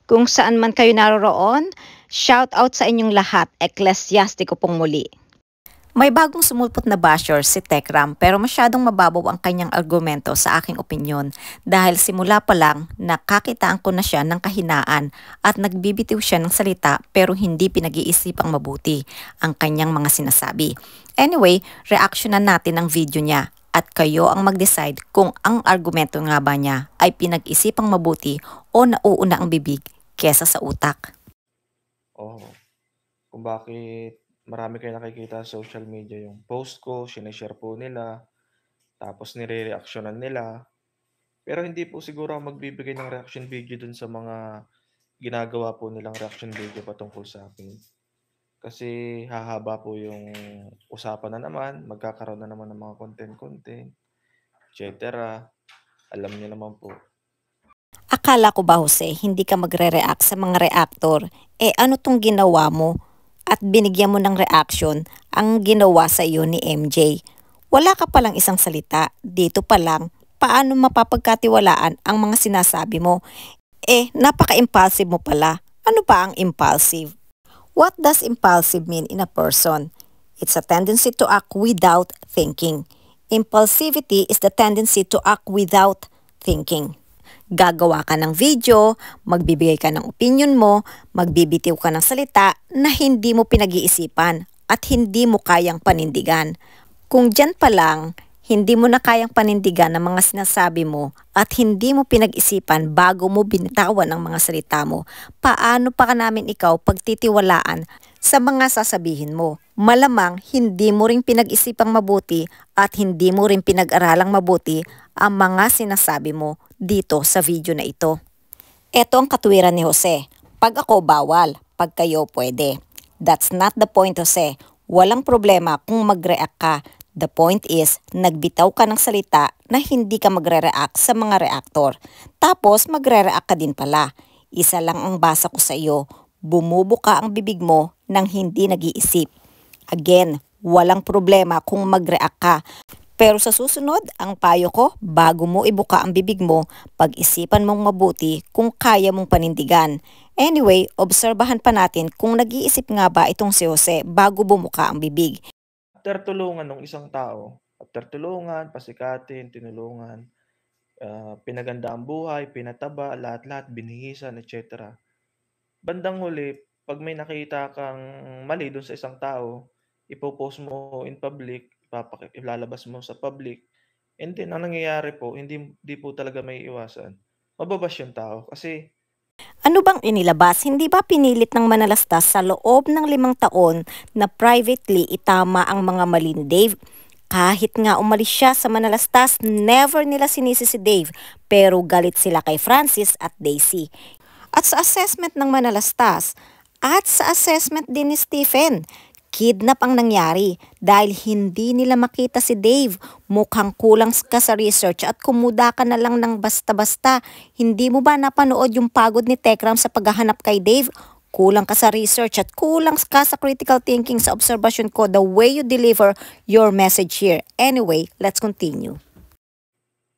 Kung saan man kayo naroroon, shout out sa inyong lahat, Ecclesiastico pong muli. May bagong sumulpot na basher si Tekram pero masyadong mababaw ang kanyang argumento sa aking opinyon dahil simula pa lang nakakitaan ko na siya ng kahinaan at nagbibitiw siya ng salita pero hindi pinag-iisipang mabuti ang kanyang mga sinasabi. Anyway, reaksyonan natin ang video niya at kayo ang mag-decide kung ang argumento nga ba niya ay pinag-isipang mabuti o nauuna ang bibig kesa sa utak. Kung bakit marami kayong nakikita sa social media yung post ko, shine-share po nila, tapos nire-reaksyonan nila. Pero hindi po siguro ako magbibigay ng reaction video dun sa mga ginagawa po nilang reaction video patungkol sa akin. Kasi hahaba po yung usapan na naman, magkakaroon na naman ng mga content-content, etc. Alam niyo naman po. Akala ko ba, Jose, hindi ka magre-react sa mga reactor? Ano tong ginawa mo? At binigyan mo ng reaction ang ginawa sa iyo ni MJ. Wala ka palang isang salita. Dito pa lang, paano mapapagkatiwalaan ang mga sinasabi mo? Napaka-impulsive mo pala. Ano ba ang impulsive? What does impulsive mean in a person? It's a tendency to act without thinking. Impulsivity is the tendency to act without thinking. Gagawa ka ng video, magbibigay ka ng opinion mo, magbibitiw ka ng salita na hindi mo pinag-iisipan at hindi mo kayang panindigan. Kung dyan pa lang, hindi mo na kayang panindigan ang mga sinasabi mo at hindi mo pinag-isipan bago mo binitawan ang mga salita mo, paano pa ka namin ikaw pagtitiwalaan sa mga sasabihin mo? Malamang hindi mo rin pinag-isipang mabuti at hindi mo rin pinag-aralang mabuti ang mga sinasabi mo dito sa video na ito. Ito ang katuwiran ni Jose. Pag ako bawal, pag kayo pwede. That's not the point, Jose. Walang problema kung mag-react ka. The point is, nagbitaw ka ng salita na hindi ka magre-react sa mga reactor. Tapos magre-react ka din pala. Isa lang ang basa ko sa iyo. Bumubuka ang bibig mo nang hindi nag-iisip. Again, walang problema kung mag-react ka. Pero sa susunod, ang payo ko, bago mo ibuka ang bibig mo, pag-isipan mong mabuti kung kaya mong panindigan. Anyway, obserbahan pa natin kung nag-iisip nga ba itong si Jose bago bumuka ang bibig. After tulungan ng isang tao, after tulungan, pasikatin, tinulungan, pinaganda ang buhay, pinataba, lahat-lahat, binihisan, etc. Bandang huli, 'pag may nakita kang mali dun sa isang tao, ipo-post mo in public, ilalabas mo sa public, and then ang nangyayari po, hindi po talaga maiiwasan, mababash yung tao kasi Ano bang inilabas? Hindi ba pinilit ng manalastas sa loob ng 5 taon na privately itama ang mga mali ni Dave? Kahit nga umalis siya sa manalastas, never nila sinisi si Dave, pero galit sila kay Francis at Daisy. At sa assessment ng manalastas, at sa assessment din ni Stephen, kidnap ang nangyari dahil hindi nila makita si Dave. Mukhang kulang ka sa research at kumuda ka na lang ng basta-basta. Hindi mo ba napanood yung pagod ni Tekram sa paghahanap kay Dave? Kulang ka sa research at kulang ka sa critical thinking sa observation ko the way you deliver your message here. Anyway, let's continue.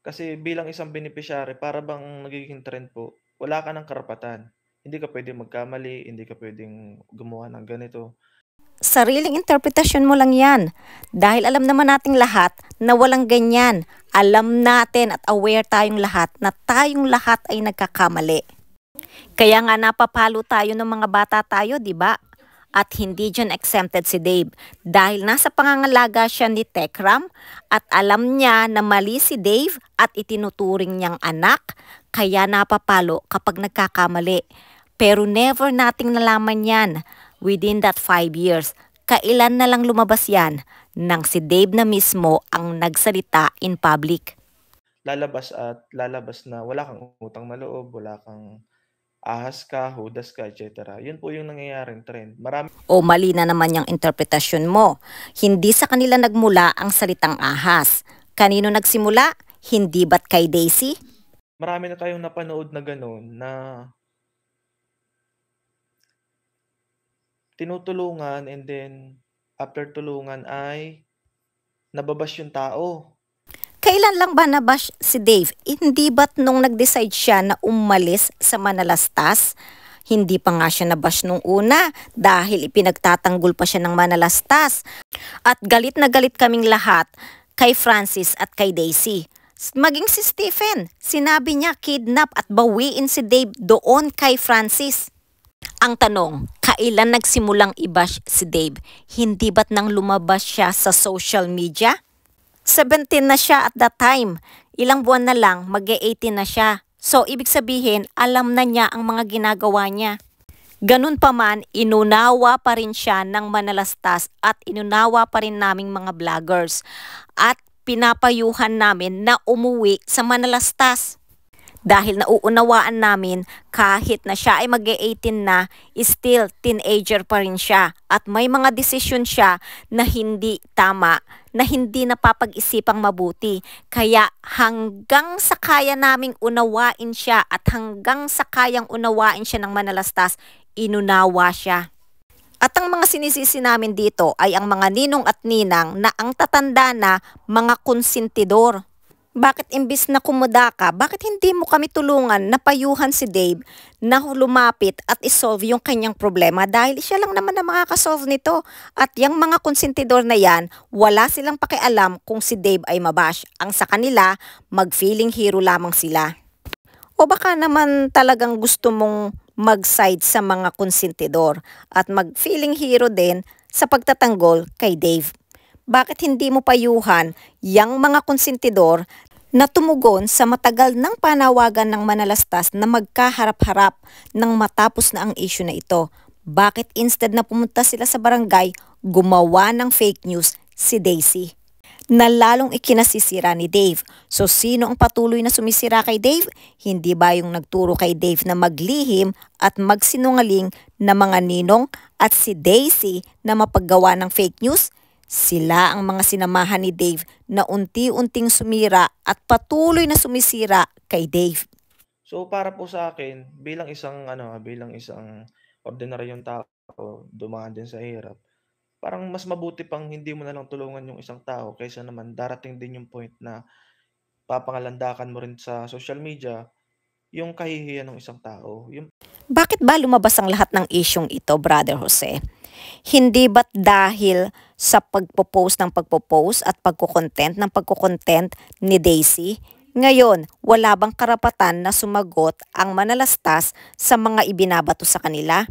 kasi bilang isang beneficiary para bang nagiging trend po, wala ka ng karapatan. Hindi ka puwedeng magkamali, hindi ka puwedeng gumawa ng ganito. Sariling interpretasyon mo lang yan. Dahil alam naman nating lahat na walang ganyan. Alam natin at aware tayong lahat na tayong lahat ay nagkakamali. Kaya nga napapalo tayo ng mga bata tayo, di ba? At hindi dyan exempted si Dave dahil nasa pangangalaga siya ni Tekram at alam niya na mali si Dave at itinuturing niyang anak, kaya napapalo kapag nagkakamali. Pero never nating nalaman yan within that 5 years. Kailan na lang lumabas yan nang si Dave na mismo ang nagsalita in public. Lalabas at lalabas na wala kang utang na loob, wala kang ahas ka, hudas ka, etc. Yun po yung nangyayaring trend. O mali na naman yung interpretasyon mo. Hindi sa kanila nagmula ang salitang ahas. Kanino nagsimula? Hindi ba't kay Daisy? Marami na tayong napanood na gano'n na tinutulungan and then after tulungan ay nababash yung tao. Kailan lang ba nabash si Dave? Hindi ba't nung nag-decide siya na umalis sa Manalastas? Hindi pa nga siya nabash nung una dahil ipinagtatanggol pa siya ng Manalastas. At galit na galit kaming lahat kay Francis at kay Daisy. Maging si Stephen, sinabi niya kidnap at bawiin si Dave doon kay Francis. Ang tanong, kailan nagsimulang i-bash si Dave? Hindi ba't nang lumabas siya sa social media? 17 na siya at that time. Ilang buwan na lang, mag-18 na siya. So, ibig sabihin, alam na niya ang mga ginagawa niya. Ganun pa man, inunawa pa rin siya ng Manalastas at inunawa pa rin naming mga vloggers. At pinapayuhan namin na umuwi sa Manalastas. Dahil nauunawaan namin kahit na siya ay mag-18 na, still teenager pa rin siya at may mga desisyon siya na hindi tama, na hindi napapag-isipang mabuti. Kaya hanggang sa kaya naming unawain siya at hanggang sa kayang unawain siya ng Manalastas, inunawa siya. At ang mga sinisisi namin dito ay ang mga ninong at ninang na ang tatanda na mga konsentidor. Bakit imbis na kumuda ka, bakit hindi mo kami tulungan na payuhan si Dave na lumapit at isolve yung kanyang problema dahil siya lang naman na makakasolve nito. At yung mga konsentidor na yan, wala silang pakialam kung si Dave ay mabash. Ang sa kanila, mag-feeling hero lamang sila. O baka naman talagang gusto mong mag-side sa mga konsentidor at mag-feeling hero din sa pagtatanggol kay Dave. Bakit hindi mo payuhan yang mga konsentidor na tumugon sa matagal ng panawagan ng Manalastas na magkaharap-harap nang matapos na ang issue na ito? Bakit instead na pumunta sila sa barangay, gumawa ng fake news si Daisy na lalong ikinasisira ni Dave? So sino ang patuloy na sumisira kay Dave? Hindi ba yung nagturo kay Dave na maglihim at magsinungaling na mga ninong at si Daisy na mapaggawa ng fake news? Sila ang mga sinamahan ni Dave na unti-unting sumira at patuloy na sumisira kay Dave. So para po sa akin, bilang isang ordinaryong tao, dumaan din sa hirap, parang mas mabuti pang hindi mo na lang tulungan yung isang tao kaysa naman darating din yung point na papangalandakan mo rin sa social media yung kahihiyan ng isang tao. Bakit ba lumabas ang lahat ng isyong ito, Brother Jose? Hindi ba't dahil sa pagpo-post at pagko-content ni Daisy? Ngayon, wala bang karapatan na sumagot ang Manalastas sa mga ibinabato sa kanila?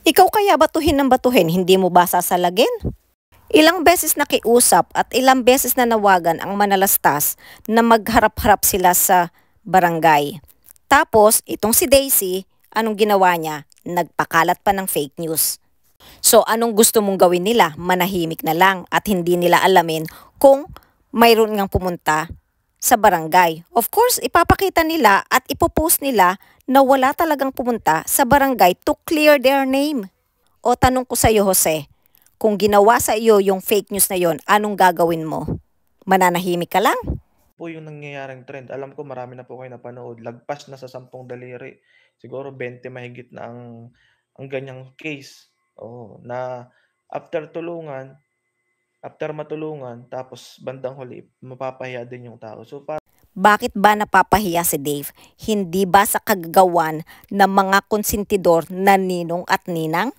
Ikaw kaya batuhin ng batuhin, hindi mo ba sasalagin? Ilang beses nakiusap at ilang beses na nawagan ang Manalastas na magharap-harap sila sa barangay. Tapos, itong si Daisy, anong ginawa niya? Nagpakalat pa ng fake news. So, anong gusto mong gawin nila? Manahimik na lang at hindi nila alamin kung mayroon ngang pumunta sa barangay. Of course, ipapakita nila at ipopost nila na wala talagang pumunta sa barangay to clear their name. O tanong ko sa iyo, Jose, kung ginawa sa iyo yung fake news na yon, anong gagawin mo? Mananahimik ka lang? Po yung nangyayaring trend. Alam ko marami na po kayo napanood. Lagpas na sa 10 daliri. Siguro 20 mahigit na ang ganyang case. Oo, na after matulungan, tapos bandang huli, mapapahiya din yung tao. So, Bakit ba napapahiya si Dave? Hindi ba sa kagagawan ng mga konsentidor na ninong at ninang?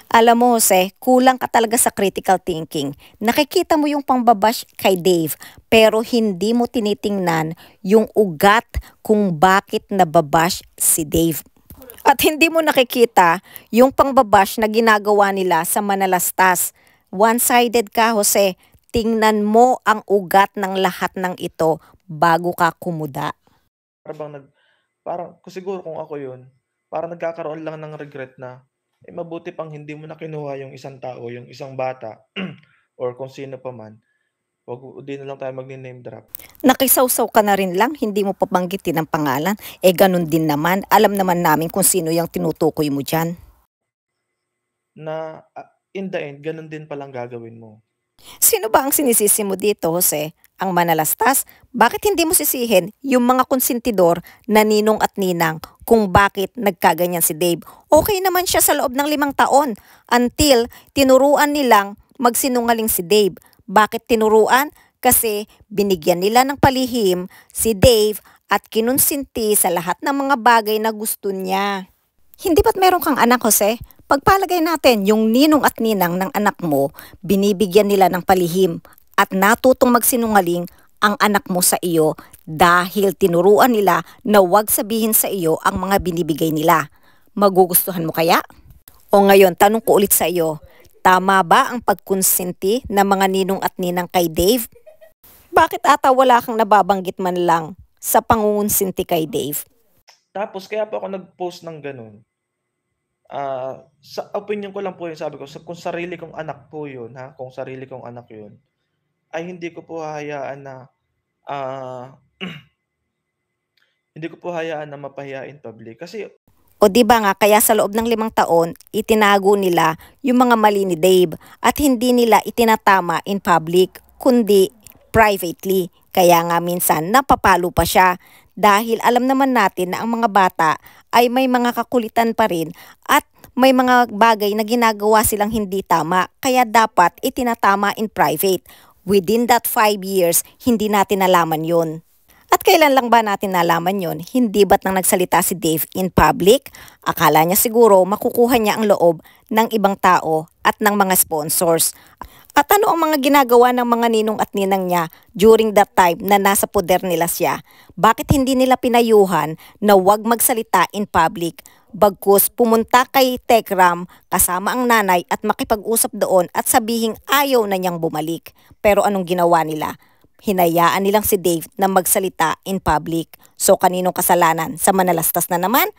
Alam mo, Jose, kulang ka talaga sa critical thinking. Nakikita mo yung pangbabash kay Dave, pero hindi mo tinitingnan yung ugat kung bakit nababash si Dave. At hindi mo nakikita yung pangbabash na ginagawa nila sa Manalastas. One-sided ka, Jose. Tingnan mo ang ugat ng lahat ng ito bago ka kumuda. parang kung siguro kung ako yun, parang nagkakaroon lang ng regret na mabuti pang hindi mo na kinuha yung isang tao, yung isang bata or kung sino pa man. Di na lang tayo magne-name drop. Nakisawsaw ka na rin lang, hindi mo papanggitin ang pangalan. Ganun din naman, alam naman namin kung sino yung tinutukoy mo dyan. Na in the end, ganun din palang gagawin mo. Sino ba ang sinisisi mo dito, Jose? Ang Manalastas? Bakit hindi mo sisihin yung mga konsentidor na ninong at ninang kung bakit nagkaganyan si Dave? Okay naman siya sa loob ng 5 taon until tinuruan nilang magsinungaling si Dave. Bakit tinuruan? Kasi binigyan nila ng palihim si Dave at kinonsinti sa lahat ng mga bagay na gusto niya. Hindi ba't meron kang anak, Jose? Pagpalagay natin, yung ninong at ninang ng anak mo, binibigyan nila ng palihim at natutong magsinungaling ang anak mo sa iyo dahil tinuruan nila na huwag sabihin sa iyo ang mga binibigay nila. Magugustuhan mo kaya? O ngayon, tanong ko ulit sa iyo, tama ba ang pagkonsenti ng mga ninong at ninang kay Dave? Bakit ata wala kang nababanggit man lang sa pangungonsinti kay Dave? Tapos kaya po ako nag-post ng gano'n, sa opinyon ko lang po 'yun, sabi ko kung sarili kong anak po 'yun, kung sarili kong anak 'yun, ay hindi ko po hahayaan na, ah, hindi ko po hayaan na mapahiya in public kasi O di ba nga kaya sa loob ng 5 taon, itinago nila yung mga mali ni Dave at hindi nila itinatama in public kundi privately. Kaya nga minsan napapalo pa siya dahil alam naman natin na ang mga bata ay may mga kakulitan pa rin at may mga bagay na ginagawa silang hindi tama kaya dapat itinatama in private. Within that 5 years, hindi natin nalaman yon. At kailan lang ba natin nalaman yon? Hindi ba't nang nagsalita si Dave in public? Akala niya siguro makukuha niya ang loob ng ibang tao at ng mga sponsors. At ano ang mga ginagawa ng mga ninong at ninang niya during that time na nasa poder nila siya? Bakit hindi nila pinayuhan na huwag magsalita in public? Bagkus pumunta kay Tekram kasama ang nanay at makipag-usap doon at sabihing ayaw na niyang bumalik. Pero anong ginawa nila? Hinayaan nilang si Dave na magsalita in public. So kaninong kasalanan? Sa manalastas na naman?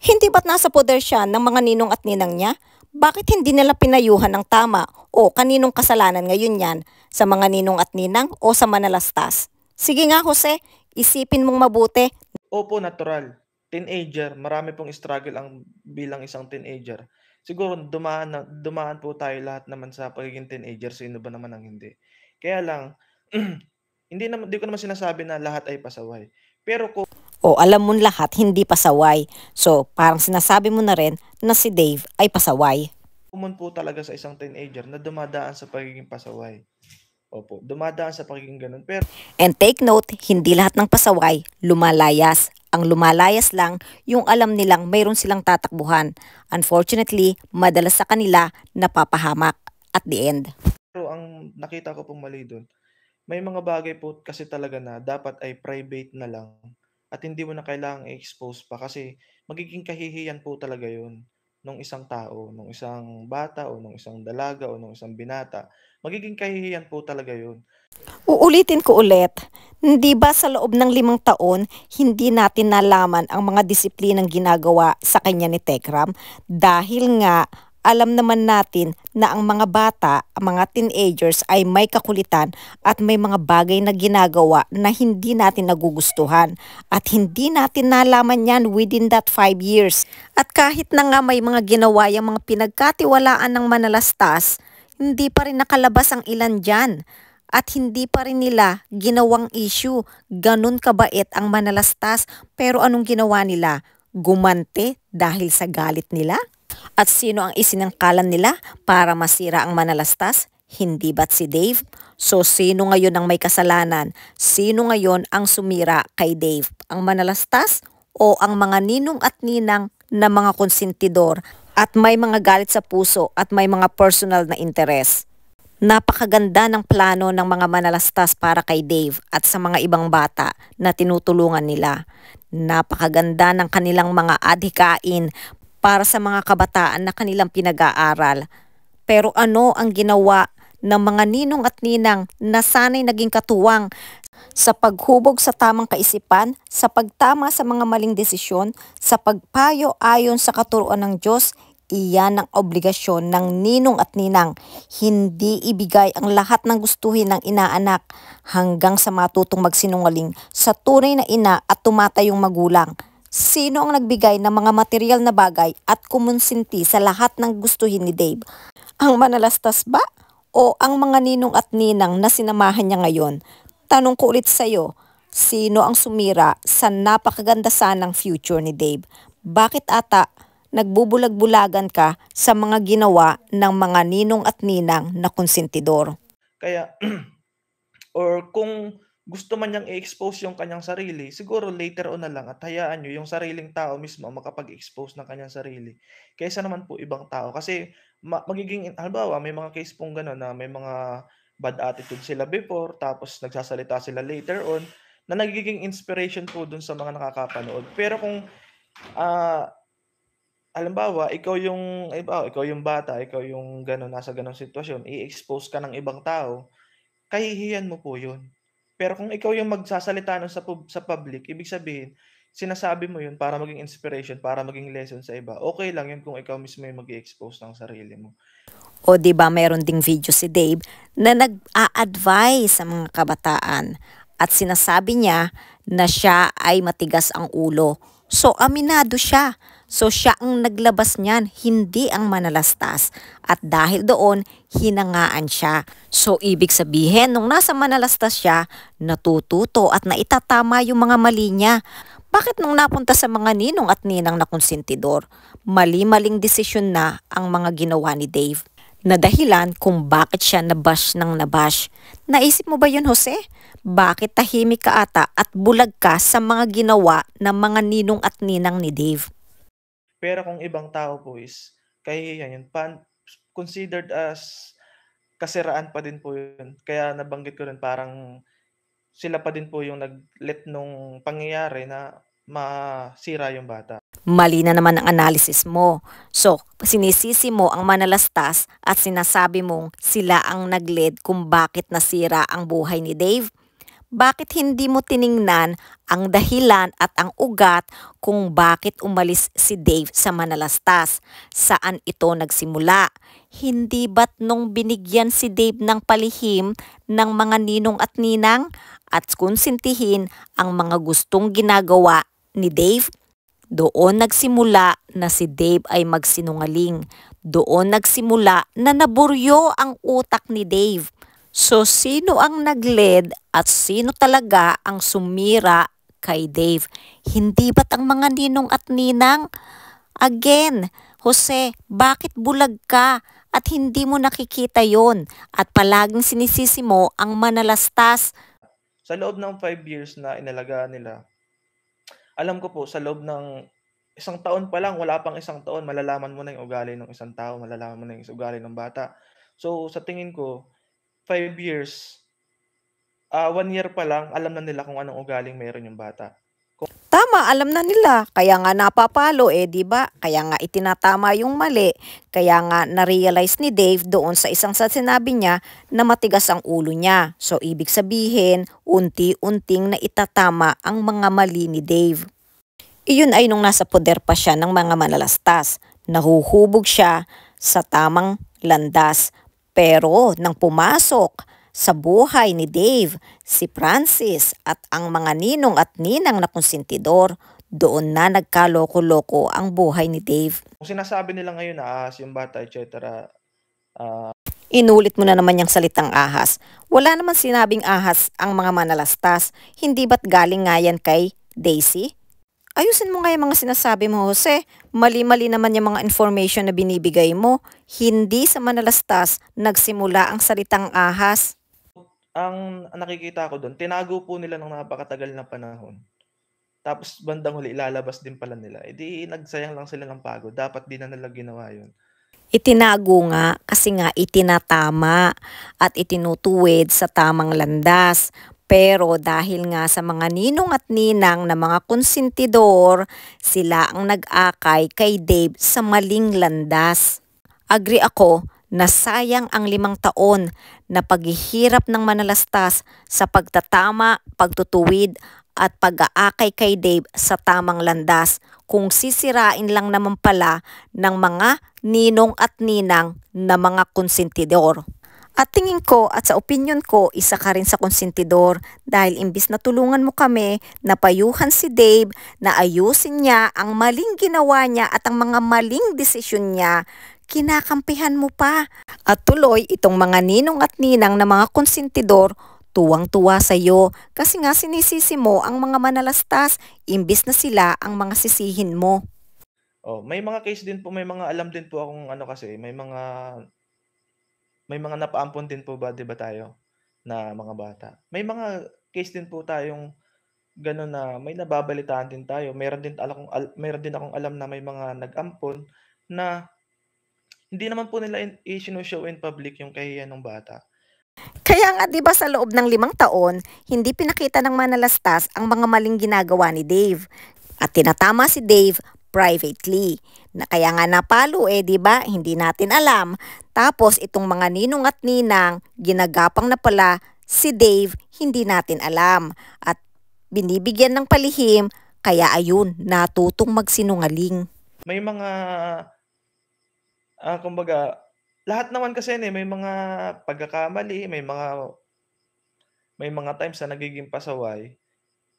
Hindi ba't nasa poder siya ng mga ninong at ninang niya? Bakit hindi nila pinayuhan ng tama? O kaninong kasalanan ngayon yan? Sa mga ninong at ninang o sa manalastas? Sige nga Jose, isipin mong mabuti. opo, natural, teenager, marami pong struggle ang bilang isang teenager. Siguro dumaan po tayo lahat naman sa pagiging teenager, sino ba naman ang hindi. Kaya lang, hindi ko naman sinasabi na lahat ay pasaway, pero O alam mo lahat hindi pasaway. So parang sinasabi mo na rin na si Dave ay pasaway. common po talaga sa isang teenager na dumadaan sa pagiging pasaway. Opo, dumadaan sa pagiging gano'n. Pero And take note, hindi lahat ng pasaway lumalayas. Ang lumalayas lang yung alam nilang mayroon silang tatakbuhan. Unfortunately, madalas sa kanila napapahamak at the end. ang nakita ko pong mali do'n, may mga bagay po kasi talaga na dapat ay private na lang at hindi mo na kailangang i-expose pa kasi magiging kahihiyan po talaga 'yun nung isang tao, nung isang bata o nung isang dalaga o nung isang binata. Magiging kahihiyan po talaga 'yun. Uulitin ko ulit, hindi ba sa loob ng 5 taon, hindi natin nalaman ang mga disiplinang ginagawa sa kanya ni Tekram? Dahil nga, alam naman natin na ang mga bata, ang mga teenagers ay may kakulitan at may mga bagay na ginagawa na hindi natin nagugustuhan. At hindi natin nalaman yan within that 5 years. At kahit na nga may mga ginawa yung mga pinagkatiwalaan ng manalastas, hindi pa rin nakalabas ang ilan dyan. At hindi pa rin nila ginawang issue. Ganun kabait ang manalastas. Pero anong ginawa nila? Gumante dahil sa galit nila? At sino ang isinangkalan nila para masira ang manalastas? Hindi ba't si Dave? So sino ngayon ang may kasalanan? Sino ngayon ang sumira kay Dave? Ang manalastas o ang mga ninong at ninang na mga konsentidor at may mga galit sa puso at may mga personal na interes? Napakaganda ng plano ng mga manalastas para kay Dave at sa mga ibang bata na tinutulungan nila. Napakaganda ng kanilang mga adhikain para sa mga kabataan na kanilang pinag-aaral. Pero ano ang ginawa ng mga ninong at ninang na sana'y naging katuwang sa paghubog sa tamang kaisipan, sa pagtama sa mga maling desisyon, sa pagpayo ayon sa katuruan ng Diyos? Iyan ang obligasyon ng ninong at ninang. Hindi ibigay ang lahat ng gustuhin ng inaanak hanggang sa matutong magsinungaling sa tunay na ina at tumatayong magulang. Sino ang nagbigay ng mga material na bagay at kumonsinti sa lahat ng gustuhin ni Dave? Ang manalastas ba? O ang mga ninong at ninang na sinamahan niya ngayon? Tanong ko ulit sa'yo, sino ang sumira sa napakaganda sanang future ni Dave? Bakit ata nagbubulag-bulagan ka sa mga ginawa ng mga ninong at ninang na konsentidor? Kaya or kung gusto man niyang i-expose yung kanyang sarili, siguro later on na lang at hayaan niyo yung sariling tao mismo ang makapag-expose ng kanyang sarili, kaysa naman po ibang tao. Kasi magiging halimbawa may mga case pong gano'n na may mga bad attitude sila before tapos nagsasalita sila later on na nagiging inspiration po dun sa mga nakakapanood. Pero kung, ah, halimbawa ikaw yung bata, ikaw yung gano'n, nasa gano'ng sitwasyon, i-expose ka ng ibang tao, kahihiyan mo po yun. Pero kung ikaw yung magsasalita nun sa public, ibig sabihin sinasabi mo yun para maging inspiration, para maging lesson sa iba. Okey lang yun kung ikaw mismo yung mag-i-expose ng sarili mo. O 'di ba meron ding video si Dave na nag-a-advise sa mga kabataan at sinasabi niya na siya ay matigas ang ulo. So aminado siya. So siya ang naglabas niyan, hindi ang manalastas. At dahil doon, hinangaan siya. So ibig sabihin, nung nasa manalastas siya, natututo at naitatama yung mga mali niya. Bakit nung napunta sa mga ninong at ninang na konsentidor, mali-maling desisyon na ang mga ginawa ni Dave? Na dahilan kung bakit siya nabash ng nabash. Naisip mo ba yun, Jose? Bakit tahimik ka ata at bulag ka sa mga ginawa ng mga ninong at ninang ni Dave? Pero kung ibang tao po is kahihiyan yun, considered as kasiraan pa din po yun. Kaya nabanggit ko rin parang sila pa din po yung nag-let nung pangyayari na masira yung bata. Mali na naman ang analysis mo. So, sinisisi mo ang manalastas at sinasabi mong sila ang nag-lead kung bakit nasira ang buhay ni Dave? Bakit hindi mo tiningnan ang dahilan at ang ugat kung bakit umalis si Dave sa manalastas? Saan ito nagsimula? Hindi ba't nung binigyan si Dave ng palihim ng mga ninong at ninang at konsintihin ang mga gustong ginagawa ni Dave? Doon nagsimula na si Dave ay magsinungaling. Doon nagsimula na naburyo ang utak ni Dave. So sino ang nag-lead at sino talaga ang sumira kay Dave? Hindi ba't ang mga ninong at ninang? Again, Jose, bakit bulag ka at hindi mo nakikita yon at palaging sinisisi mo ang manalastas? Sa loob ng 5 years na inalagaan nila, alam ko po sa loob ng isang taon pa lang, wala pang isang taon malalaman mo na yung ugali ng isang tao, malalaman mo na yung ugali ng bata. So, sa tingin ko 5 years, 1 year pa lang alam na nila kung anong ugaling meron yung bata. Tama, alam na nila. Kaya nga napapalo 'di ba? Kaya nga itinatama yung mali. Kaya nga na-realize ni Dave doon sa isang sa sinabi niya na matigas ang ulo niya. So ibig sabihin, unti-unting na itatama ang mga mali ni Dave. Iyon ay nung nasa poder pa siya ng mga manalastas. Nahuhubog siya sa tamang landas. Pero nang pumasok sa buhay ni Dave, si Francis at ang mga ninong at ninang na konsentidor, doon na nagkaloko-loko ang buhay ni Dave. Kung sinasabi nila ngayon na ahas yung bata, et cetera, Inulit mo na naman yung salitang ahas. Wala naman sinabing ahas ang mga manalastas. Hindi ba't galing nga yan kay Daisy? Ayusin mo nga yung mga sinasabi mo, Jose. Mali-mali naman yung mga information na binibigay mo. Hindi sa manalastas nagsimula ang salitang ahas. ang nakikita ko dun tinago po nila ng napakatagal na panahon. Tapos bandang huli ilalabas din pala nila, eh, di nagsayang lang sila ng pagod, dapat di na nila ginawa yun. Itinago nga kasi nga itinatama at itinutuwid sa tamang landas. Pero dahil nga sa mga ninong at ninang na mga konsentidor, sila ang nag-akay kay Dave sa maling landas. Agree ako na sayang ang 5 taon na paghihirap ng manalastas sa pagtatama, pagtutuwid at pag-aakay kay Dave sa tamang landas kung sisirain lang naman pala ng mga ninong at ninang na mga konsentidor. At tingin ko at sa opinyon ko, isa ka rin sa konsentidor dahil imbis na tulungan mo kami, napayuhan si Dave na ayusin niya ang maling ginawa niya at ang mga maling desisyon niya, kinakampihan mo pa. At tuloy itong mga ninong at ninang na mga konsentidor, tuwang-tuwa sa iyo kasi nga sinisisi mo ang mga manalastas imbis na sila ang mga sisihin mo. Oh, may mga case din po, may mga alam din po akong ano kasi, may mga napaampon din po ba 'di ba tayo? na mga bata. May mga case din po tayong gano'n na may nababalitaan din tayo. Meron din akong alam na may mga nag-ampon na hindi naman po nila isino-show in public yung kahihiyan nung bata. Kaya nga 'di ba sa loob ng 5 taon, hindi pinakita ng manalastas ang mga maling ginagawa ni Dave. At tinatama si Dave privately. Na kaya nga napalo 'di ba? Hindi natin alam. Tapos itong mga ninong at ninang, ginagapang na pala si Dave, hindi natin alam. At binibigyan ng palihim, kaya ayun, natutong magsinungaling. May mga, kumbaga lahat naman kasi may mga pagkakamali, may mga times na nagiging pasaway,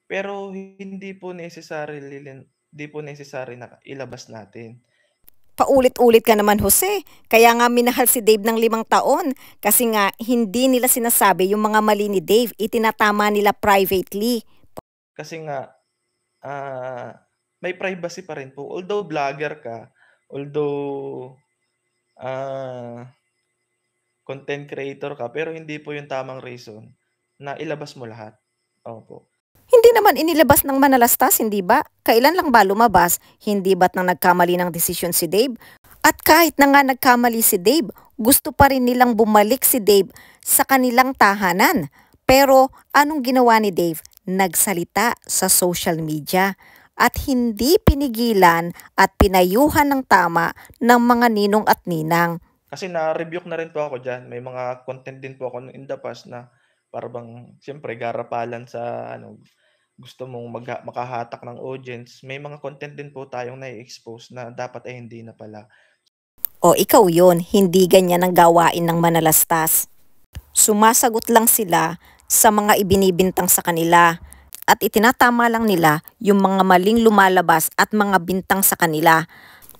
pero hindi po necessary na ilabas natin. Paulit-ulit ka naman, Jose. Kaya nga minahal si Dave ng 5 taon. Kasi nga, hindi nila sinasabi yung mga mali ni Dave. Itinatama nila privately. Kasi nga, may privacy pa rin po. Although vlogger ka, although, content creator ka, pero hindi po yung tamang reason na ilabas mo lahat. Opo. Hindi naman inilabas ng manalastas, hindi ba? Kailan lang ba lumabas? Hindi ba't nang nagkamali ng desisyon si Dave? At kahit na nga nagkamali si Dave, gusto pa rin nilang bumalik si Dave sa kanilang tahanan. Pero anong ginawa ni Dave? Nagsalita sa social media at hindi pinigilan at pinayuhan ng tama ng mga ninong at ninang. Kasi na-rebuke na rin po ako diyan. May mga content din po ako in the past na para bang siyempre garapalan sa ano, gusto mong makahatak ng audience. May mga content din po tayong nai-expose na dapat ay hindi na pala. O ikaw yon, hindi ganyan ang gawain ng manalastas. Sumasagot lang sila sa mga ibinibintang sa kanila at itinatama lang nila yung mga maling lumalabas at mga bintang sa kanila.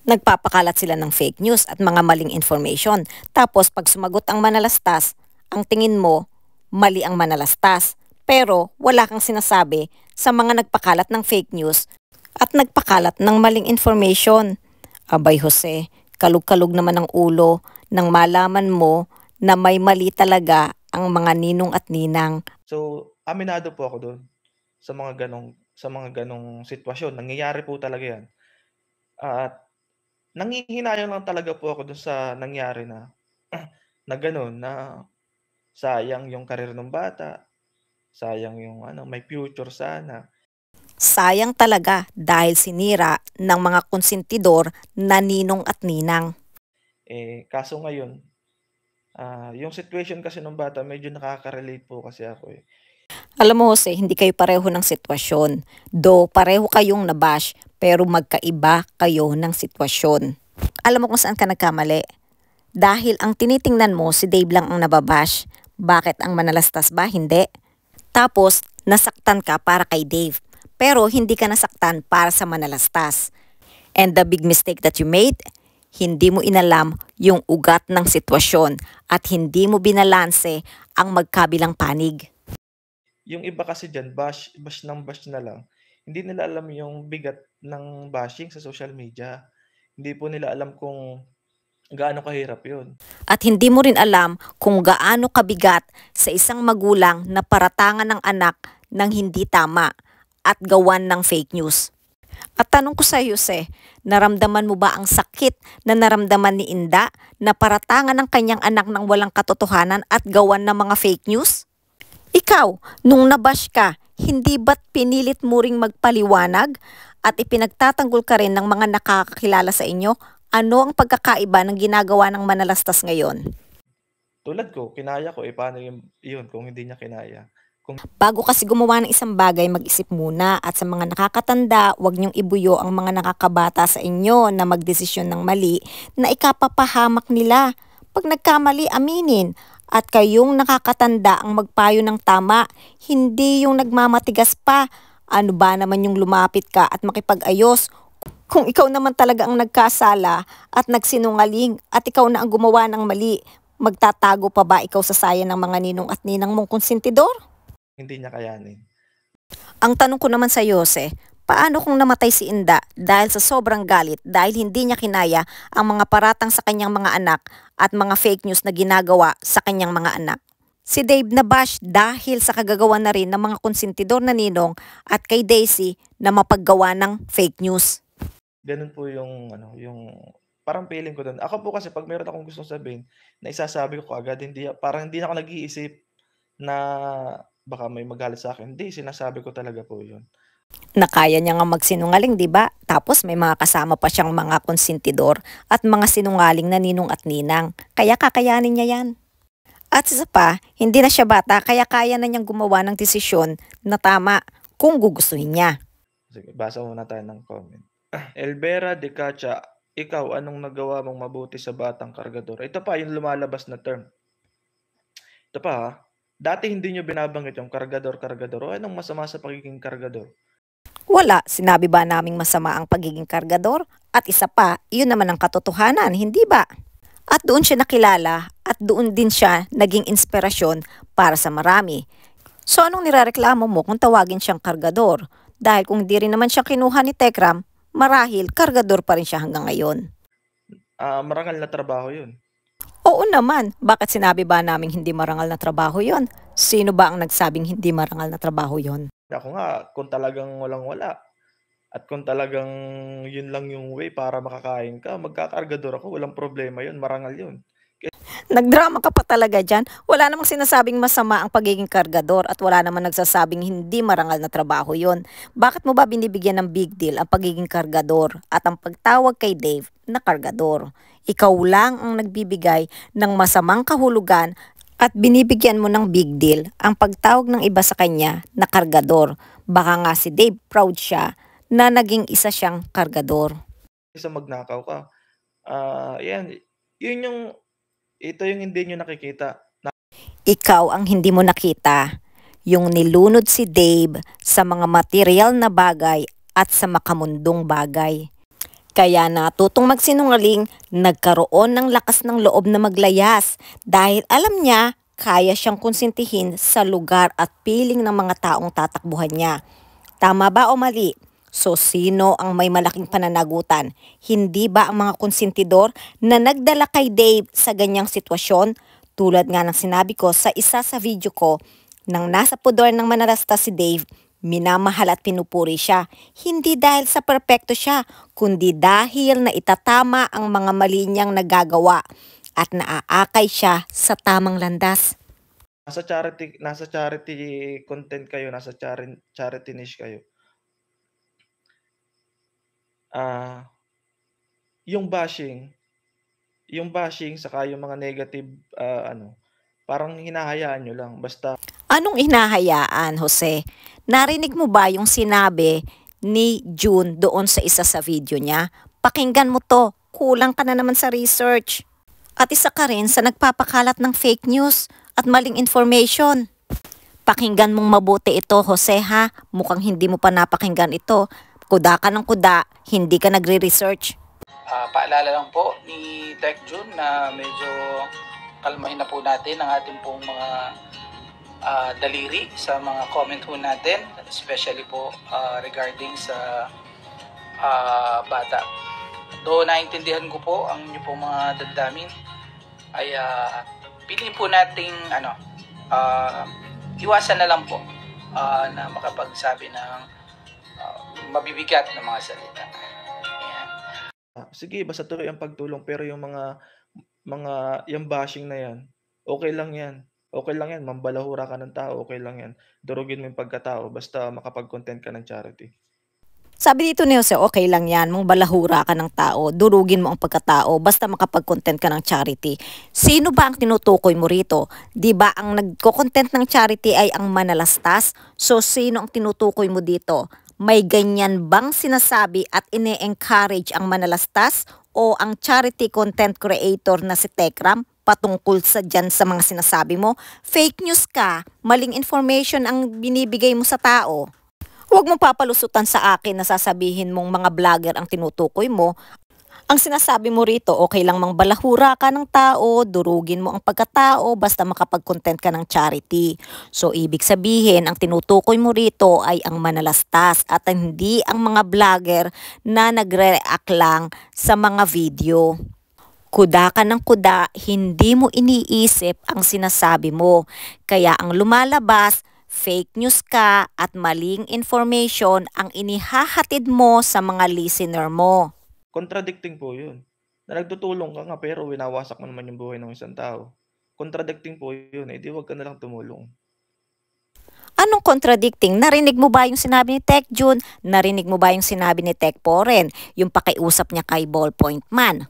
Nagpapakalat sila ng fake news at mga maling information. Tapos pag sumagot ang manalastas, ang tingin mo, mali ang manalastas. Pero wala kang sinasabi sa mga nagpakalat ng fake news at nagpakalat ng maling information. Abay Jose, kalug-kalug naman ang ulo nang malaman mo na may mali talaga ang mga ninong at ninang. So, aminado po ako do'n sa mga ganong sitwasyon. Nangyayari po talaga 'yan. At nanghihinayang lang talaga po ako do'n sa nangyari na na gano'n, na sayang yung career nung bata, sayang yung ano, may future sana. Sayang talaga dahil sinira ng mga konsentidor na ninong at ninang. Kaso ngayon, yung situation kasi nung bata medyo nakaka-relate po kasi ako, eh. Alam mo Jose, hindi kayo pareho ng sitwasyon. Do pareho kayong nabash, pero magkaiba kayo ng sitwasyon. Alam mo kung saan ka nagkamali? Dahil ang tinitingnan mo si Dave lang ang nababash. Bakit ang manalastas ba? Hindi. Tapos, nasaktan ka para kay Dave. Pero hindi ka nasaktan para sa manalastas. And the big mistake that you made, hindi mo inalam yung ugat ng sitwasyon at hindi mo binalanse ang magkabilang panig. Yung iba kasi diyan bash bash ng bash na lang. Hindi nila alam yung bigat ng bashing sa social media. Hindi po nila alam kung gaano kahirap yun. At hindi mo rin alam kung gaano kabigat sa isang magulang na paratangan ng anak ng hindi tama at gawan ng fake news. At tanong ko sa iyo, Jose, naramdaman mo ba ang sakit na naramdaman ni Inda na paratangan ng kanyang anak ng walang katotohanan at gawan ng mga fake news? Ikaw, nung nabash ka, hindi ba't pinilit mo ring magpaliwanag at ipinagtatanggol ka rin ng mga nakakakilala sa inyo? Ano ang pagkakaiba ng ginagawa ng manalastas ngayon? Tulad ko, kinaya ko, paano yun kung hindi niya kinaya? Bago kasi gumawa ng isang bagay, mag-isip muna at sa mga nakakatanda, huwag niyong ibuyo ang mga nakakabata sa inyo na magdesisyon ng mali na ikapapahamak nila. Pag nagkamali, aminin. At kayong nakakatanda ang magpayo ng tama, hindi yung nagmamatigas pa. Ano ba naman yung lumapit ka at makipag-ayos? Kung ikaw naman talaga ang nagkasala at nagsinungaling at ikaw na ang gumawa ng mali, magtatago pa ba ikaw sa saya ng mga ninong at ninang mong konsentidor? Hindi niya kayanin. Ang tanong ko naman sa Jose, paano kung namatay si Inda dahil sa sobrang galit dahil hindi niya kinaya ang mga paratang sa kanyang mga anak at mga fake news na ginagawa sa kanyang mga anak? si Dave na bash dahil sa kagagawa na rin ng mga konsentidor na ninong at kay Daisy na mapaggawa ng fake news. Gano'n po yung ano, yung parang feeling ko do'n. Ako po kasi 'pag meron akong gustong sabihin, naisasabi ko kaagad, parang hindi na ako nag-iisip na baka may magalit sa'kin, hindi, sinasabi ko talaga po 'yun. Na kaya niya nga magsinungaling, di ba? Tapos may mga kasama pa siyang mga konsentidor at mga sinungaling na ninong at ninang. Kaya kakayanin niya yan. At isa pa, hindi na siya bata kaya kaya na niyang gumawa ng desisyon na tama kung gugustuhin niya. Sige, basa muna tayo ng comment. Elvera de Cacha, ikaw anong nagawa mong mabuti sa batang kargador? Ito pa yung lumalabas na term. Ito pa ha, dati hindi niyo binabanggit yung kargador-kargador. O anong masama sa pagiging kargador? Wala, sinabi ba naming masama ang pagiging kargador? At isa pa, iyon naman ang katotohanan, hindi ba? At doon siya nakilala at doon din siya naging inspirasyon para sa marami. So anong nirereklamo mo kung tawagin siyang kargador? Dahil kung di rin naman siya kinuha ni Tekram, marahil kargador pa rin siya hanggang ngayon. Marangal na trabaho yun. Oo naman, bakit sinabi ba naming hindi marangal na trabaho yon? Sino ba ang nagsabing hindi marangal na trabaho yon? Ako nga, kung talagang walang-wala at kung talagang yun lang yung way para makakain ka, magkakargador ako, walang problema yun, marangal yun. Nagdrama ka pa talaga dyan. Wala namang sinasabing masama ang pagiging kargador at wala namang nagsasabing hindi marangal na trabaho yon. Bakit mo ba binibigyan ng big deal ang pagiging kargador at ang pagtawag kay Dave na kargador? Ikaw lang ang nagbibigay ng masamang kahulugan at binibigyan mo ng big deal ang pagtawag ng iba sa kanya na kargador. Baka nga si Dave proud siya na naging isa siyang kargador. Isa magnakaw ka. Yan, yun yung, ito yung hindi nyo nakikita. Ikaw ang hindi mo nakita, yung nilunod si Dave sa mga material na bagay at sa makamundong bagay. Kaya natutong magsinungaling, nagkaroon ng lakas ng loob na maglayas dahil alam niya kaya siyang konsentihin sa lugar at piling ng mga taong tatakbuhan niya. Tama ba o mali? So sino ang may malaking pananagutan? Hindi ba ang mga konsentidor na nagdala kay Dave sa ganyang sitwasyon? Tulad nga ng sinabi ko sa isa sa video ko, nang nasa pudor ng manalastas si Dave, minamahal at pinupuri siya. Hindi dahil sa perpekto siya, kundi dahil na itatama ang mga mali niyang nagagawa at naaakay siya sa tamang landas. Nasa charity content kayo, nasa charity niche kayo. Yung bashing saka yung mga negative, parang hinahayaan nyo lang basta. Anong hinahayaan, Jose? Narinig mo ba yung sinabi ni June doon sa isa sa video niya? Pakinggan mo to, kulang ka na naman sa research. At isa ka rin sa nagpapakalat ng fake news at maling information. Pakinggan mong mabuti ito, Jose ha? Mukhang hindi mo pa napakinggan ito. Kuda ka ng kuda, hindi ka nagre-research. Paalala lang po ni Tech June na medyo kalmahin na po natin ang ating pong mga daliri sa mga comment po natin, especially po regarding sa bata. Though naintindihan ko po ang inyo pong mga damdamin, ay piliin po nating iwasan na lang po na makapagsabi ng mabibigat na mga salita. Ayan. Sige, basta tuloy ang pagtulong, pero yung yung bashing na yan, okay lang yan. Okay lang yan, mambalahura ka ng tao, okay lang yan. Durugin mo yung pagkatao, basta makapag-content ka ng charity. Sabi dito ni Jose, okay lang yan, mong balahura ka ng tao, durugin mo ang pagkatao, basta makapag-content ka ng charity. Sino ba ang tinutukoy mo rito? Di ba ang nagko-content ng charity ay ang manalastas? So sino ang tinutukoy mo dito? May ganyan bang sinasabi at ine-encourage ang manalastas o ang charity content creator na si Tekram patungkol sa dyan sa mga sinasabi mo? Fake news ka, maling information ang binibigay mo sa tao. Huwag mong papalusutan sa akin na sasabihin mong mga vlogger ang tinutukoy mo. Ang sinasabi mo rito, okay lang mang balahura ka ng tao, durugin mo ang pagkatao, basta makapag-content ka ng charity. So, ibig sabihin, ang tinutukoy mo rito ay ang manalastas at hindi ang mga vlogger na nagre-react lang sa mga video. Kuda ka ng kuda, hindi mo iniisip ang sinasabi mo. Kaya ang lumalabas, fake news ka at maling information ang inihahatid mo sa mga listener mo. Contradicting po yun. Na nagtutulong ka nga pero winawasak mo naman yung buhay ng isang tao. Contradicting po yun, eh di wag ka na lang tumulong. Anong contradicting? Narinig mo ba yung sinabi ni Tech June? Narinig mo ba yung sinabi ni Tech Poren? Yung pakiusap niya kay Ballpoint Man?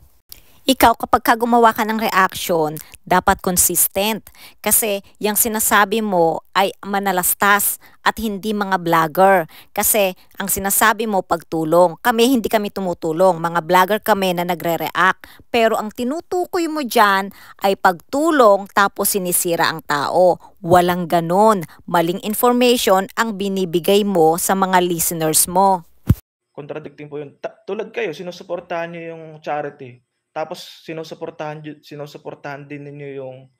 Ikaw, kapag ka gumawa ka ng reaction, dapat consistent. Kasi yung sinasabi mo ay manalastas at hindi mga vlogger. Kasi ang sinasabi mo pagtulong. Kami, hindi kami tumutulong. Mga vlogger kami na nagre-react. Pero ang tinutukoy mo dyan ay pagtulong tapos sinisira ang tao. Walang ganon. Maling information ang binibigay mo sa mga listeners mo. Contradicting po yun. Tulad kayo, sinusuportahan niyo yung charity. Tapos sinusuportahan din ninyo yung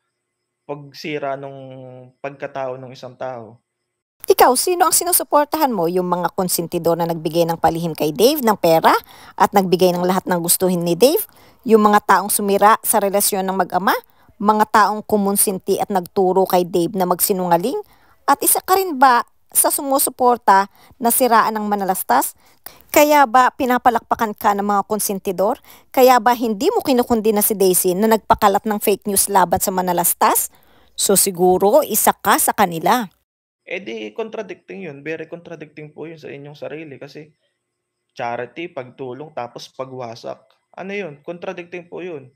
pagsira nung pagkatao ng isang tao. Ikaw, sino ang sinusuportahan mo? Yung mga konsentidor na nagbigay ng palihim kay Dave ng pera at nagbigay ng lahat ng gustuhin ni Dave? Yung mga taong sumira sa relasyon ng mag-ama? Mga taong kumonsinti at nagturo kay Dave na magsinungaling? At isa ka rin ba sa sumusuporta na siraan ng manalastas? Kaya ba pinapalakpakan ka ng mga konsentidor? Kaya ba hindi mo kinukundi na si Daisy na nagpakalat ng fake news laban sa manalastas? So siguro isa ka sa kanila. Eh di contradicting yun. Very contradicting po yun sa inyong sarili kasi charity, pagtulong, tapos pagwasak. Ano yun? Contradicting po yun.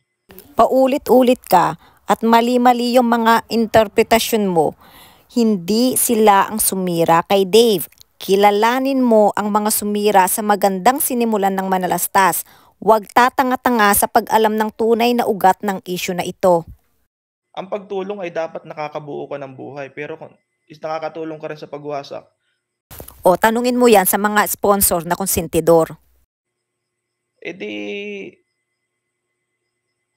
Paulit-ulit ka at mali-mali yung mga interpretasyon mo. Hindi sila ang sumira kay Dave. Kilalanin mo ang mga sumira sa magandang sinimulan ng manalastas. Huwag tatanga-tanga sa pag-alam ng tunay na ugat ng issue na ito. Ang pagtulong ay dapat nakakabuo ka ng buhay, pero kung nakakatulong ka rin sa pagwasak, O tanungin mo yan sa mga sponsor na konsentidor. eh di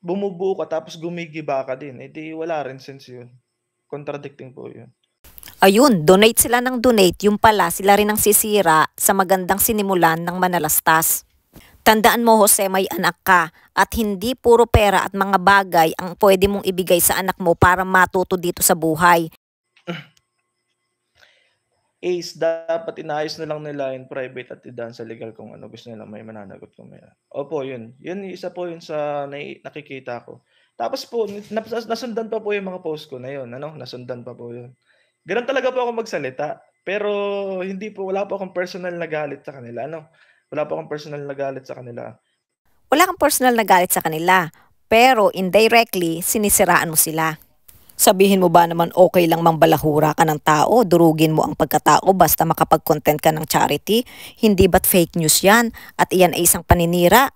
bumubuo ka tapos gumigiba ka din. Eh di wala rin sense yun. Contradicting po yun. Ayun, donate sila ng donate, yung pala sila rin ang sisira sa magandang sinimulan ng manalastas. Tandaan mo, Jose, may anak ka at hindi puro pera at mga bagay ang pwede mong ibigay sa anak mo para matuto dito sa buhay. Ace, dapat inayos na lang nila in private at idaan sa legal kung ano gusto nila may mananagot kung may. Opo, yun. Yun, isa po yun sa nakikita ko. Tapos po, nasundan pa po yung mga post ko na yun. Nasundan pa po yun. Ganun talaga po ako magsalita. Pero hindi po, wala po akong personal na galit sa kanila. Wala po akong personal na galit sa kanila. Wala kang personal na galit sa kanila, pero indirectly, sinisiraan mo sila. Sabihin mo ba naman okay lang mambalahura ka ng tao, durugin mo ang pagkatao basta makapag-content ka ng charity? Hindi ba't fake news yan? At iyan ay isang paninira?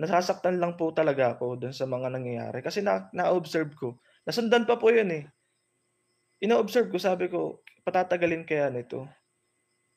Nasasaktan lang po talaga ako dun sa mga nangyayari. Kasi na-observe ko. Nasundan pa po yun eh. Ina-observe ko, sabi ko, patatagalin kaya nito.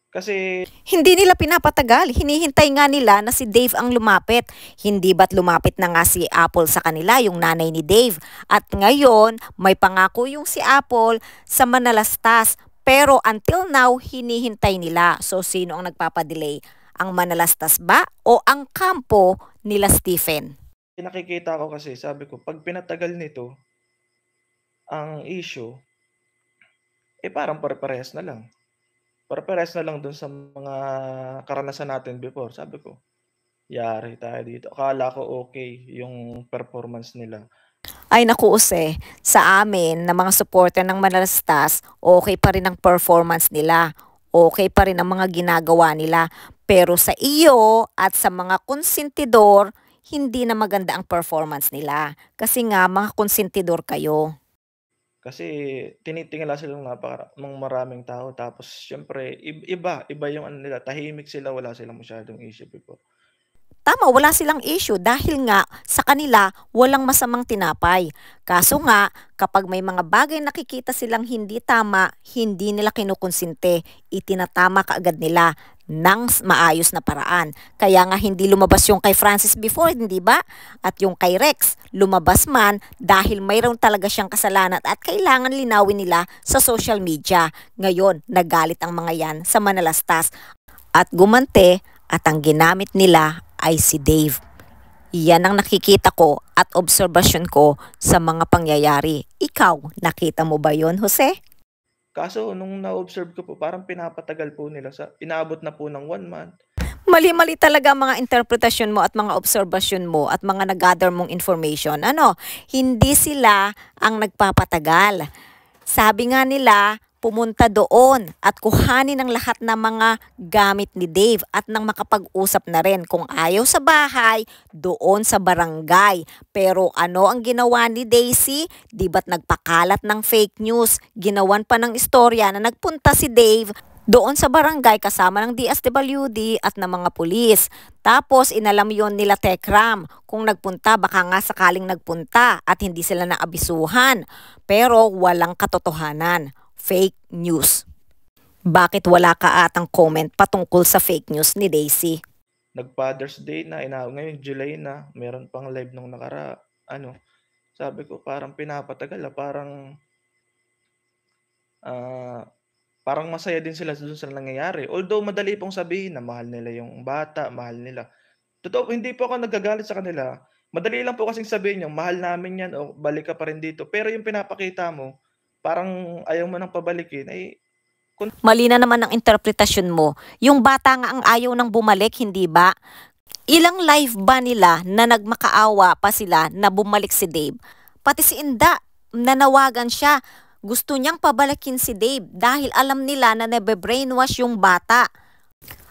Kasi Hindi nila pinapatagal, hinihintay nga nila na si Dave ang lumapit. Hindi ba't lumapit na nga si Apple sa kanila, yung nanay ni Dave? At ngayon, may pangako yung si Apple sa manalastas. Pero until now, hinihintay nila. So sino ang nagpapadelay? Ang manalastas ba o ang kampo nila Stephen? nakikita ko kasi, sabi ko, pag pinatagal nito, ang issue, parang pare-parehas na lang. Pare-parehas na lang dun sa mga karanasan natin before. Sabi ko, yari tayo dito. Akala ko okay yung performance nila. Ay naku Use, sa amin na mga supporter ng manalastas, okay pa rin ang performance nila. Okay pa rin ang mga ginagawa nila. Pero sa iyo at sa mga konsentidor, hindi na maganda ang performance nila. Kasi nga mga konsentidor kayo. Kasi tinitingala sila ng maraming tao. Tapos syempre, iba yung ano nila. Tahimik sila, wala silang masyadong issue before. Tama, wala silang issue dahil nga sa kanila walang masamang tinapay. Kaso nga, kapag may mga bagay nakikita silang hindi tama, hindi nila kinukonsinte, itinatama kaagad nila ng maayos na paraan. Kaya nga hindi lumabas yung kay Francis before, hindi ba? At yung kay Rex, lumabas man dahil mayroon talaga siyang kasalanan at kailangan linawin nila sa social media. Ngayon, nagalit ang mga yan sa manalastas at gumante at ang ginamit nila ay si Dave. Yan ang nakikita ko at obserbasyon ko sa mga pangyayari. Ikaw, nakita mo ba yon, Jose? Kaso nung na-observe ko po parang pinapatagal po nila inaabot na po ng 1 month. Mali-mali talaga ang mga interpretasyon mo at mga obserbasyon mo at mga nag-gather mong information. Hindi sila ang nagpapatagal. Sabi nga nila, pumunta doon at kuhanin ang lahat ng mga gamit ni Dave at nang makapag-usap na rin. Kung ayaw sa bahay, doon sa barangay. Pero ano ang ginawa ni Daisy? Di ba't nagpakalat ng fake news? Ginawan pa ng istorya na nagpunta si Dave doon sa barangay kasama ng DSWD at ng mga pulis. Tapos inalam yon nila Tekram kung nagpunta, baka nga sakaling nagpunta at hindi sila naabisuhan. Pero walang katotohanan. Fake news. Bakit wala ka atang comment patungkol sa fake news ni Daisy? Nag-Father's Day na, ngayon July na, meron pang live nung sabi ko parang pinapatagal parang masaya din sila dun sa nangyayari. Although madali pong sabihin na mahal nila yung bata, mahal nila. Totoo, hindi po ako nagagalit sa kanila. Madali lang po kasing sabihin yung mahal namin yan o balik ka pa rin dito. Pero yung pinapakita mo, parang ayaw mo nang pabalikin, Mali na naman ang interpretasyon mo. Yung bata nga ang ayaw nang bumalik, hindi ba? Ilang live ba nila na nagmakaawa pa sila na bumalik si Dave? Pati si Inda, nanawagan siya. Gusto niyang pabalikin si Dave dahil alam nila na nabe-brainwash yung bata.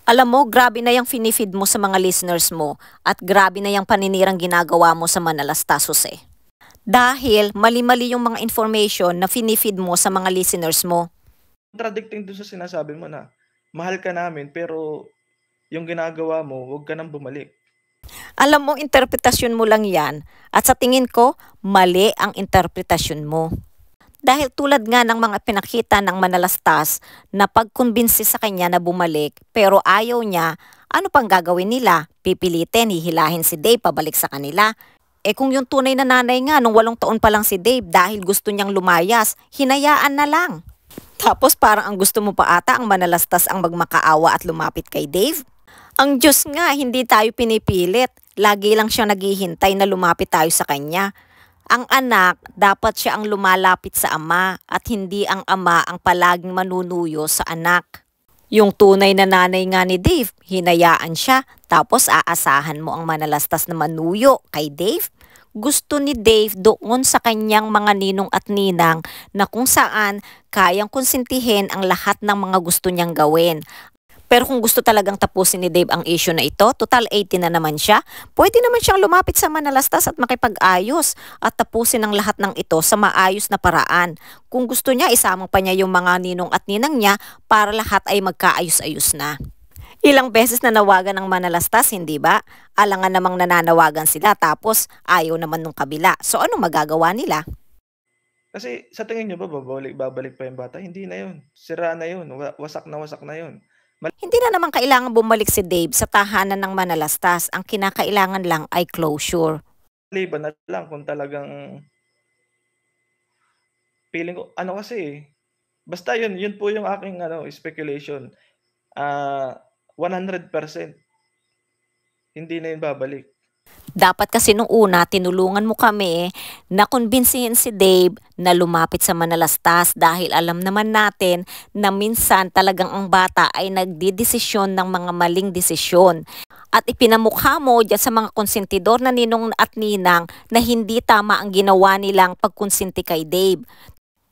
Alam mo, grabe na yung finifeed mo sa mga listeners mo at grabe na yung paninirang ginagawa mo sa Manalastas, Jose. Dahil mali-mali yung mga information na finifeed mo sa mga listeners mo. contradicting dun sa sinasabi mo na mahal ka namin pero yung ginagawa mo, huwag ka nang bumalik. Alam mo, interpretasyon mo lang yan at sa tingin ko, mali ang interpretasyon mo. Dahil tulad nga ng mga pinakita ng Manalastas na pagkumbinsi sa kanya na bumalik pero ayaw niya, ano pang gagawin nila? Pipilitin, hihilahin si Dave pabalik sa kanila. Kung yung tunay na nanay nga nung 8 taon pa lang si Dave dahil gusto niyang lumayas, hinayaan na lang. Tapos parang ang gusto mo pa ata ang Manalastas ang magmakaawa at lumapit kay Dave. Ang Diyos nga, hindi tayo pinipilit. Lagi lang siyang naghihintay na lumapit tayo sa kanya. Ang anak, dapat siya ang lumalapit sa ama at hindi ang ama ang palaging manunuyo sa anak. Yung tunay na nanay nga ni Dave, hinayaan siya tapos aasahan mo ang Manalastas na manuyo kay Dave. Gusto ni Dave doon sa kanyang mga ninong at ninang na kung saan kayang konsintihin ang lahat ng mga gusto niyang gawin. Pero kung gusto talagang tapusin ni Dave ang issue na ito, total 80 na naman siya, pwede naman siyang lumapit sa Manalastas at makipag-ayos at tapusin ang lahat ng ito sa maayos na paraan. Kung gusto niya, isama pa niya yung mga ninong at ninang niya para lahat ay magkaayos-ayos na. Ilang beses nanawagan ng Manalastas, hindi ba? Alangan namang nananawagan sila tapos ayaw naman nung kabila. So ano magagawa nila? Kasi sa tingin nyo ba babalik pa yung bata? Hindi na yun. Sira na yun. Wasak na yun. Hindi na naman kailangan bumalik si Dave sa tahanan ng Manalastas. Ang kinakailangan lang ay closure. Liban na lang kung talagang feeling ko, basta yun po yung aking speculation. 100% hindi na yun babalik. Dapat kasi nung una, tinulungan mo kami na kumbinsihin si Dave na lumapit sa Manalastas dahil alam naman natin na minsan talagang ang bata ay nagdidesisyon ng mga maling desisyon. At ipinamukha mo dyan sa mga konsentidor na ninong at ninang na hindi tama ang ginawa nilang pagkonsinti kay Dave.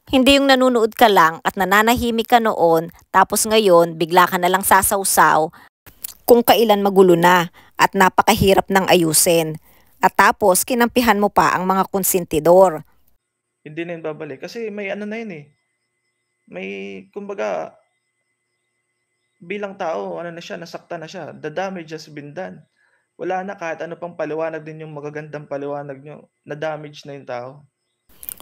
Hindi yung nanunood ka lang at nananahimik ka noon tapos ngayon bigla ka na lang sasawsaw kung kailan magulo na at napakahirap ng ayusin. At tapos kinampihan mo pa ang mga konsentidor. Hindi na yun babalik kasi may na yun eh. May kumbaga bilang tao, na siya, nasaktan na siya. The damage has been done. Wala na kahit ano pang paliwanag din yung magagandang paliwanag nyo. Na-damage na yung tao.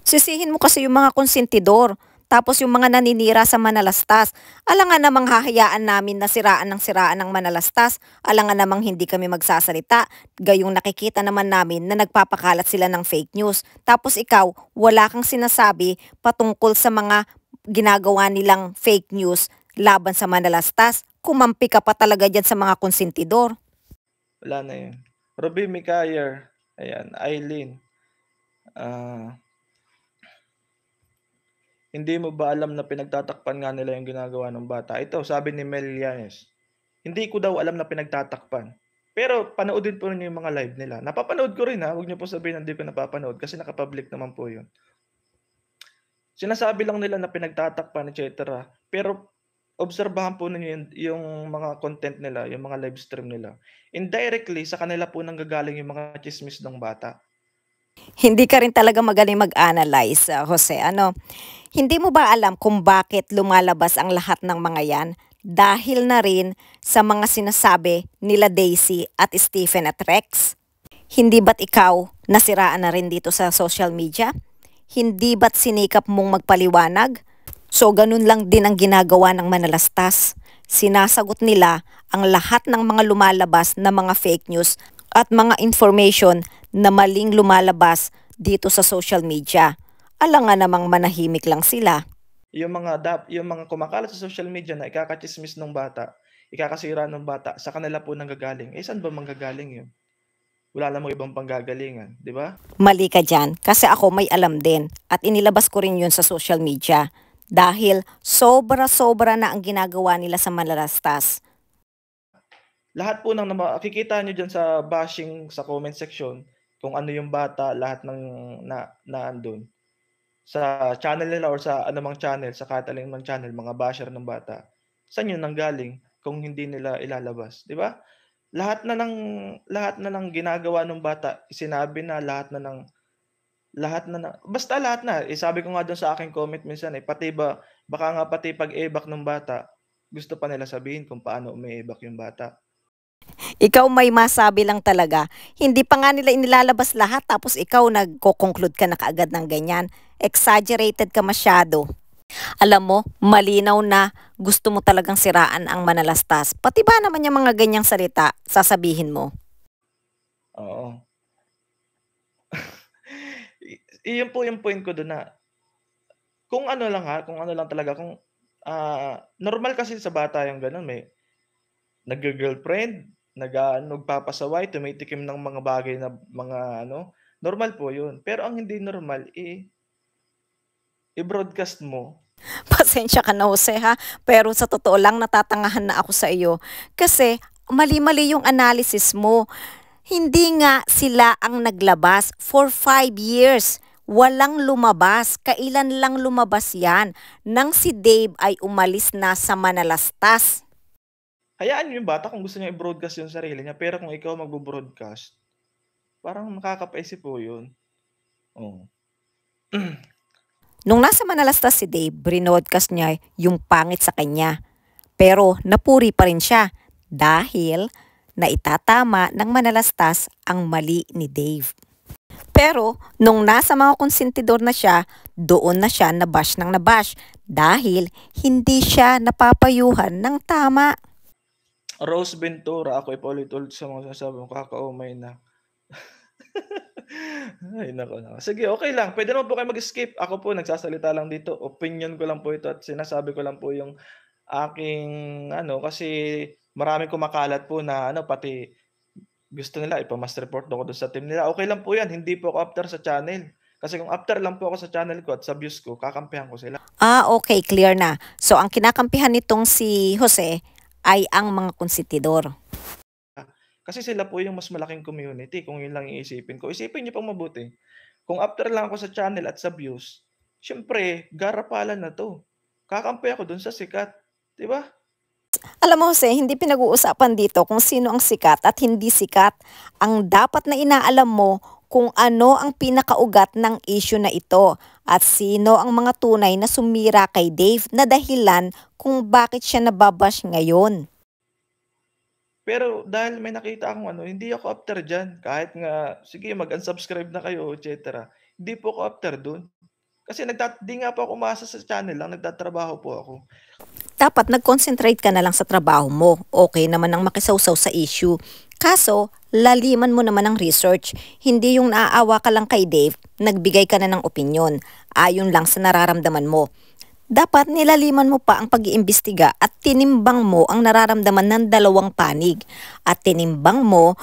Sisihin mo kasi yung mga konsentidor. Tapos yung mga naninira sa Manalastas, alangan namang hahayaan namin na siraan ng Manalastas, alangan namang hindi kami magsasalita, gayong nakikita naman namin na nagpapakalat sila ng fake news. Tapos ikaw, wala kang sinasabi patungkol sa mga ginagawa nilang fake news laban sa Manalastas. Kumampi ka pa talaga dyan sa mga konsentidor. Wala na yun. Ruby Micayer, ayan, Eileen. Hindi mo ba alam na pinagtatakpan nga nila yung ginagawa ng bata? Ito, sabi ni Mel Llanes, hindi ko daw alam na pinagtatakpan. Pero panoodin po ninyo yung mga live nila. Napapanood ko rin ha, huwag niyo po sabihin na hindi ko napapanood kasi nakapublic naman po yun. Sinasabi lang nila na pinagtatakpan, etc. Pero obserbahan po ninyo yung mga content nila, yung mga live stream nila. Indirectly, sa kanila po nanggagaling yung mga chismis ng bata. Hindi ka rin talaga magaling mag-analyze, Jose. Hindi mo ba alam kung bakit lumalabas ang lahat ng mga yan? Dahil na rin sa mga sinasabi nila Daisy at Stephen at Rex? Hindi ba't ikaw nasiraan na rin dito sa social media? Hindi ba't sinikap mong magpaliwanag? So ganun lang din ang ginagawa ng manalastas. Sinasagot nila ang lahat ng mga lumalabas na mga fake news at mga information na maling lumalabas dito sa social media. Alam nga namang manahimik lang sila. Yung mga kumakalat sa social media na ikakachismis ng bata, ikakasira ng bata, sa kanila po nanggagaling. Saan ba manggagaling yun? Wala namang ibang panggagalingan, di ba? Mali ka dyan, kasi ako may alam din at inilabas ko rin yun sa social media. Dahil sobra-sobra na ang ginagawa nila sa manalastas. Lahat po ng makikita nyo dyan sa bashing sa comment section, kung ano yung bata, lahat ng na andun. Sa channel nila or sa anumang channel, sa kahit alinong channel, mga basher ng bata, saan yun nanggaling kung hindi nila ilalabas, di ba? Lahat na ng ginagawa ng bata, sinabi na lahat na basta lahat na. Sabi ko nga doon sa aking comment minsan baka nga pati pag-ebak ng bata, gusto pa nila sabihin kung paano umiebak yung bata. Ikaw may masabi lang talaga. Hindi pa nga nila inilalabas lahat tapos ikaw nagko-conclude ka na kaagad ng ganyan. Exaggerated ka masyado. Alam mo, malinaw na gusto mo talagang siraan ang manalastas. Pati ba naman yung mga ganyang salita, sasabihin mo? Oo. Iyon po yung point ko doon na kung ano lang talaga, kung normal kasi sa bata yung ganun, may nag-girlfriend, nagpapasaway, tumitikim ng mga bagay na mga normal po yun. Pero ang hindi normal, i-broadcast mo. Pasensya ka na, Jose, ha? Pero sa totoo lang, natatangahan na ako sa iyo. Kasi mali-mali yung analysis mo. Hindi nga sila ang naglabas for 5 years. Walang lumabas. Kailan lang lumabas yan? Nang si Dave ay umalis na sa manalastas. Hayaan niyo yung bata kung gusto niya i-broadcast yung sarili niya. Pero kung ikaw magbo-broadcast, parang makakapaisip po yun. Oh. Nung nasa manalastas si Dave, brinodcast niya yung pangit sa kanya. Pero napuri pa rin siya dahil naitatama ng manalastas ang mali ni Dave. Pero nung nasa mga konsentidor na siya, doon na siya nabash ng nabash dahil hindi siya napapayuhan ng tama. Rose Ventura, ako ipaulit-ulit sa mga sasabi mo, kakaumay na. Ay, nako. Sige, okay lang. Pwede naman po kayo mag-skip. Ako po, nagsasalita lang dito. Opinion ko lang po ito at sinasabi ko lang po yung aking, kasi maraming kumakalat po na, pati gusto nila ipa-mass report ako doon sa team nila. Okay lang po yan. Hindi po ako after sa channel. Kasi kung after lang po ako sa channel ko at sa views ko, kakampihan ko sila. Okay, clear na. So, ang kinakampihan nitong si Jose ay ang mga konsentidor. Kasi sila po yung mas malaking community kung yun lang iisipin ko. Isipin niyo pang mabuti. Kung after lang ako sa channel at sa views, syempre, garapalan na to. Kakampi ako dun sa sikat. Diba? Alam mo, Jose, hindi pinag-uusapan dito kung sino ang sikat at hindi sikat. Ang dapat na inaalam mo kung ano ang pinakaugat ng issue na ito at sino ang mga tunay na sumira kay Dave na dahilan kung bakit siya nababash ngayon. Pero dahil may nakita akong hindi ako after dyan. Kahit nga, sige, mag-unsubscribe na kayo, etc. Hindi po ako after dun. Kasi di nga po ako umasa sa channel lang, nagtatrabaho po ako. Dapat nag-concentrate ka na lang sa trabaho mo. Okay naman ang makisawsaw sa issue. Kaso, laliman mo naman ang research. Hindi yung naaawa ka lang kay Dave, nagbigay ka na ng opinyon. Ayon lang sa nararamdaman mo. Dapat nilaliman mo pa ang pag-iimbestiga at tinimbang mo ang nararamdaman ng dalawang panig. At tinimbang mo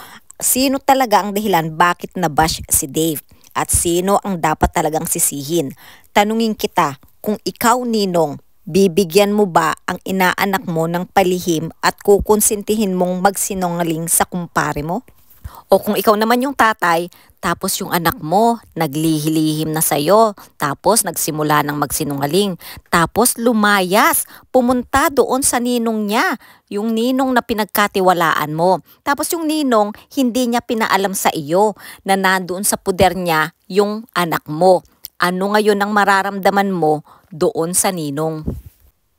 Sino talaga ang dahilan bakit nabash si Dave? At sino ang dapat talagang sisihin? Tanungin kita, kung ikaw ninong, bibigyan mo ba ang inaanak mo ng palihim at kukonsintihin mong magsinungaling sa kumpare mo? O kung ikaw naman yung tatay, tapos yung anak mo naglihilihim na sa'yo, tapos nagsimula ng magsinungaling, tapos lumayas, pumunta doon sa ninong niya, yung ninong na pinagkatiwalaan mo. Tapos yung ninong hindi niya pinaalam sa iyo na nandoon sa puder niya yung anak mo. Ano ngayon ang mararamdaman mo doon sa ninong?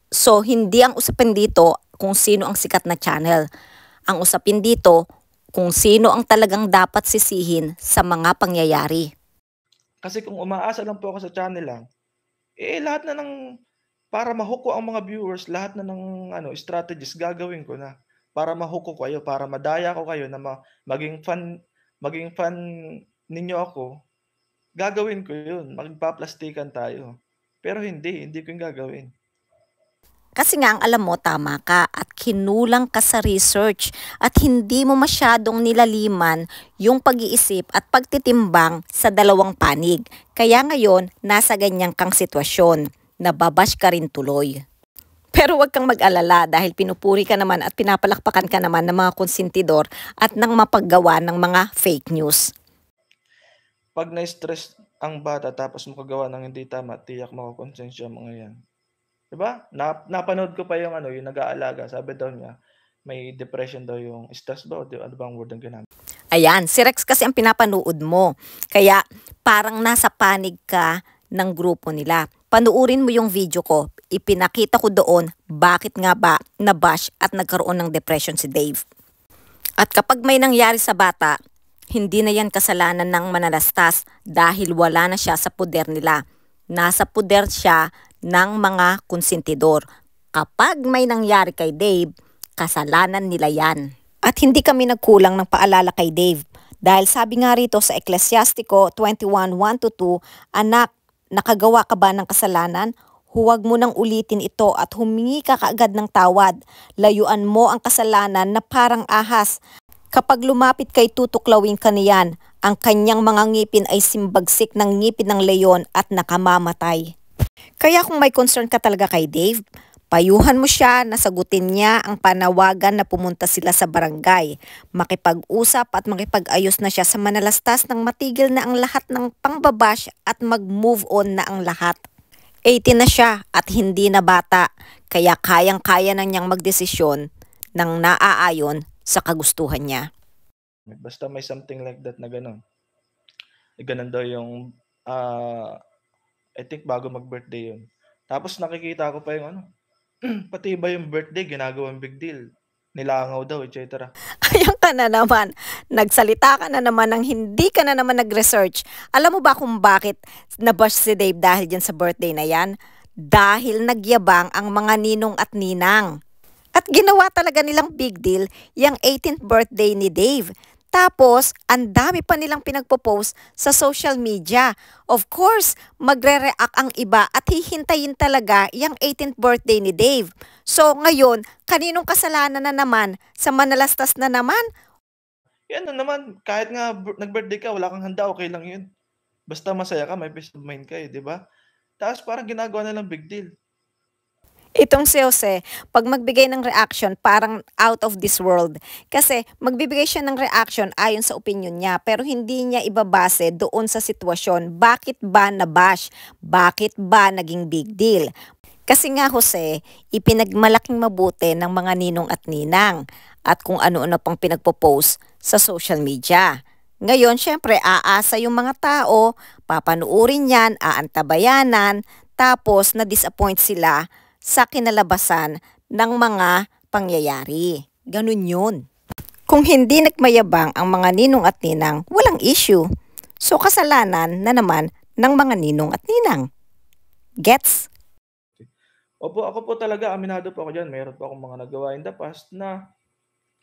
So, hindi ang usapin dito kung sino ang sikat na channel. Ang usapin dito kung sino ang talagang dapat sisihin sa mga pangyayari. Kasi kung umaasa lang po ako sa channel lang, lahat na ng para ma-hook ko ang mga viewers, lahat na ng strategies gagawin ko na. Para ma-hook ko kayo, para madaya ko kayo na maging fan ninyo ako, gagawin ko 'yun, magpaplastikan tayo. Pero hindi ko 'yung gagawin. Kasi nga ang alam mo, tama ka at kinulang ka sa research at hindi mo masyadong nilaliman yung pag-iisip at pagtitimbang sa dalawang panig. Kaya ngayon, nasa ganyan kang sitwasyon, nababash ka rin tuloy. Pero huwag kang mag-alala dahil pinupuri ka naman at pinapalakpakan ka naman ng mga konsentidor at ng mapaggawa ng mga fake news. Pag na-stress ang bata tapos makagawa ng hindi tama, tiyak makokonsensya mga 'yan. 'Di ba? Napanood ko pa yung yung nag-aalaga, sabi daw niya, may depression daw yung stress ba o ano bang word ang ginamit? Ayan, si Rex kasi ang pinapanood mo. Kaya parang nasa panig ka ng grupo nila. Panuurin mo yung video ko. Ipinakita ko doon bakit nga ba nabash at nagkaroon ng depression si Dave. At kapag may nangyari sa bata, hindi na yan kasalanan ng manalastas dahil wala na siya sa puder nila. Nasa puder siya ng mga konsentidor. Kapag may nangyari kay Dave, kasalanan nila yan. At hindi kami nagkulang ng paalala kay Dave. Dahil sabi nga rito sa Ecclesiastico 21:1-2, anak, nakagawa ka ba ng kasalanan? Huwag mo nang ulitin ito at humingi ka kaagad ng tawad. Layuan mo ang kasalanan na parang ahas. Kapag lumapit kay tutuklawin ka niyan, ang kanyang mga ngipin ay simbagsik ng ngipin ng leyon at nakamamatay. Kaya kung may concern ka talaga kay Dave, payuhan mo siya na sagutin niya ang panawagan na pumunta sila sa barangay. Makipag-usap at makipag-ayos na siya sa manalastas nang matigil na ang lahat ng pangbabash at mag-move on na ang lahat. 18 na siya at hindi na bata, kaya kayang-kaya na niyang magdesisyon ng naaayon sa kagustuhan niya. Basta may something like that na gano'n. Gano'n daw yung, I think bago mag-birthday 'yun. Tapos nakikita ko pa yung pati ba yung birthday ginagawang big deal, nilangaw daw et cetera. Ayan ka na naman. Nagsalita ka na naman ng hindi ka na naman nag-research. Alam mo ba kung bakit nabash si Dave dahil dyan sa birthday na yan? Dahil nagyabang ang mga ninong at ninang. At ginawa talaga nilang big deal yung 18th birthday ni Dave. Tapos, ang dami pa nilang pinagpo-post sa social media. Of course, magre-react ang iba at hihintayin talaga yung 18th birthday ni Dave. So, ngayon, kaninong kasalanan na naman? Sa manalastas na naman? Yan na naman, kahit nga nag-birthday ka wala kang handa, okey lang 'yun. Basta masaya ka, may peace of mind ka, 'di ba? Tapos parang ginagawa nilang big deal. Itong si Jose, pag magbigay ng reaction, parang out of this world. Kasi magbibigay siya ng reaction ayon sa opinion niya, pero hindi niya ibabase doon sa sitwasyon. Bakit ba nabash? Bakit ba naging big deal? Kasi nga Jose, ipinagmalaking mabuti ng mga ninong at ninang at kung ano-ano pang pinagpo-post sa social media. Ngayon, syempre, aasa yung mga tao, papanuurin yan, aantabayanan, tapos na-disappoint sila sa kinalabasan ng mga pangyayari. Ganun yun. Kung hindi nagmayabang ang mga ninong at ninang, walang issue. So kasalanan na naman ng mga ninong at ninang. Gets? Opo, ako po talaga aminado po ako diyan, meron po akong mga nagawa in the past na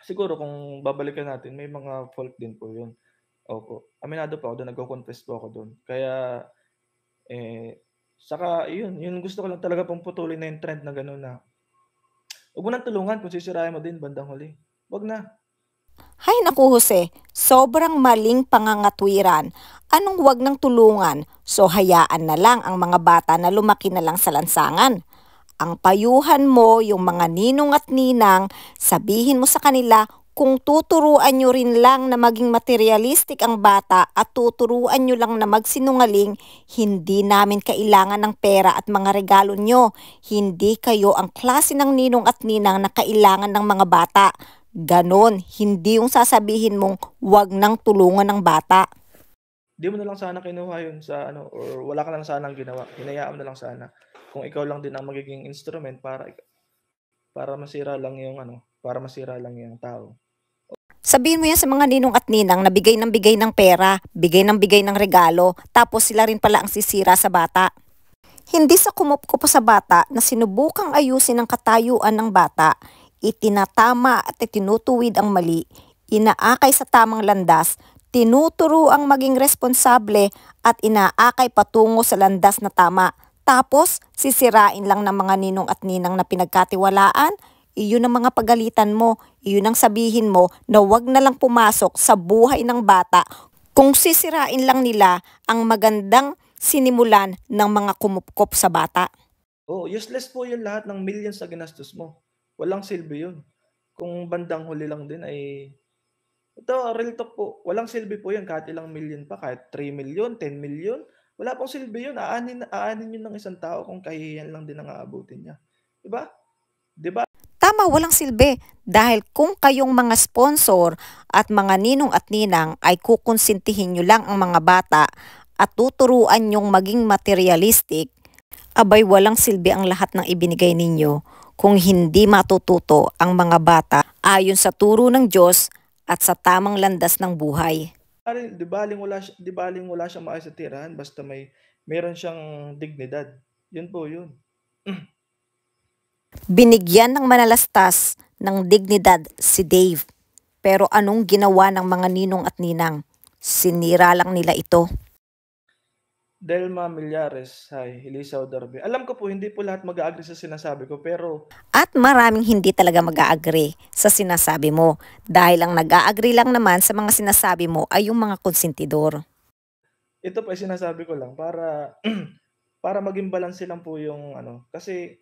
siguro kung babalikan natin may mga fault din po 'yun. Opo, aminado po ako do'n, nagko-confess po ako do'n. Kaya, saka 'yun gusto ko lang talaga pong putulin na 'yung trend na gano'n na, huwag mo ng tulungan kung sisirain mo din bandang huli, 'wag na. Hay naku Jose, sobrang maling pangangatwiran. Anong wag ng tulungan? So hayaan na lang ang mga bata na lumaki na lang sa lansangan. Ang payuhan mo yung mga ninong at ninang, sabihin mo sa kanila kung tuturuan nyo rin lang na maging materialistic ang bata at tuturuan nyo lang na magsinungaling, hindi namin kailangan ng pera at mga regalo nyo. Hindi kayo ang klase ng ninong at ninang na kailangan ng mga bata. Ganon, hindi yung sasabihin mong wag nang tulungan ng bata. Di mo na lang sana kinuha yun sa ano, or wala ka na lang sanang ginawa. Hinayaan mo na lang sana. Kung ikaw lang din ang magiging instrument para masira lang yung ano, para masira lang yung tao. Sabihin mo yan sa mga ninong at ninang na bigay ng pera, bigay ng regalo, tapos sila rin pala ang sisira sa bata. Hindi sa kumupkup sa bata na sinubukang ayusin ang katayuan ng bata, itinatama at itinutuwid ang mali, inaakay sa tamang landas, tinuturo ang maging responsable at inaakay patungo sa landas na tama. Tapos, sisirain lang ng mga ninong at ninang na pinagkatiwalaan, iyon ang mga pagalitan mo, iyon ang sabihin mo na wag na lang pumasok sa buhay ng bata kung sisirain lang nila ang magandang sinimulan ng mga kumupkop sa bata. Oh, useless po yun lahat ng millions na ginastos mo. Walang silbi yun. Kung bandang huli lang din ay, ito, real talk po, walang silbi po yun kahit ilang million pa, kahit 3 million, 10 million, wala pong silbi yun. Aanin yun ng isang tao kung kahihiyan lang din ang aabutin niya. Diba? Diba? Tama, walang silbi dahil kung kayong mga sponsor at mga ninong at ninang ay kukonsintihin nyo lang ang mga bata at tuturuan nyong maging materialistic, abay walang silbi ang lahat ng ibinigay ninyo kung hindi matututo ang mga bata ayon sa turo ng Diyos at sa tamang landas ng buhay. Di baling wala siyang maayos sa tirahan basta meron siyang dignidad. Yun po yun. Binigyan ng manalastas ng dignidad si Dave. Pero anong ginawa ng mga ninong at ninang? Sinira lang nila ito. Delma Millares, hi, Elisaw Darby. Alam ko po, hindi po lahat mag-agree sa sinasabi ko, pero At maraming hindi talaga mag-agree sa sinasabi mo. Dahil ang nag-agree lang naman sa mga sinasabi mo ay yung mga konsentidor. ito po ay sinasabi ko lang para para maging balanse lang po yung ano. Kasi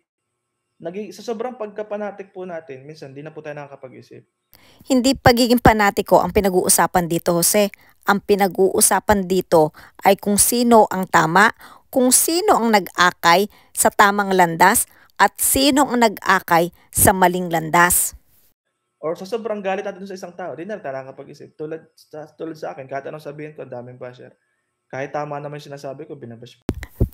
sa sobrang pagkapanatik po natin, minsan di na po tayo nakakapag-isip. Hindi pagiging panatiko ang pinag-uusapan dito, Jose. Ang pinag-uusapan dito ay kung sino ang tama, kung sino ang nag-akay sa tamang landas, at sino ang nag-akay sa maling landas. Or sa sobrang galit natin sa isang tao, di na tayo nakakapag-isip. Tulad sa akin, kahit anong sabihin ko, ang daming basher. Kahit tama naman yung sinasabi ko, binabash.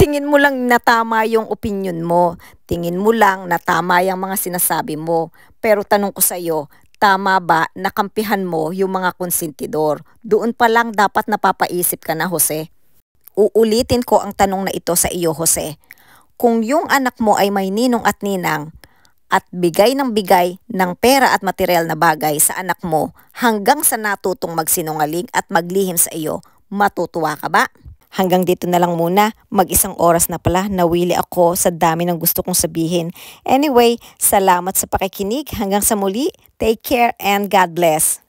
Tingin mo lang na tama yung opinion mo. Tingin mo lang na tama yung mga sinasabi mo. Pero tanong ko sa iyo, tama ba na kampihan mo yung mga konsentidor? Doon pa lang dapat napapaisip ka na, Jose. Uulitin ko ang tanong na ito sa iyo, Jose. Kung yung anak mo ay may ninong at ninang at bigay ng pera at material na bagay sa anak mo hanggang sa natutong magsinungaling at maglihim sa iyo, matutuwa ka ba? Hanggang dito na lang muna, mag-isang oras na pala, nawili ako sa dami ng gusto kong sabihin. Anyway, salamat sa pakikinig. Hanggang sa muli, take care and God bless.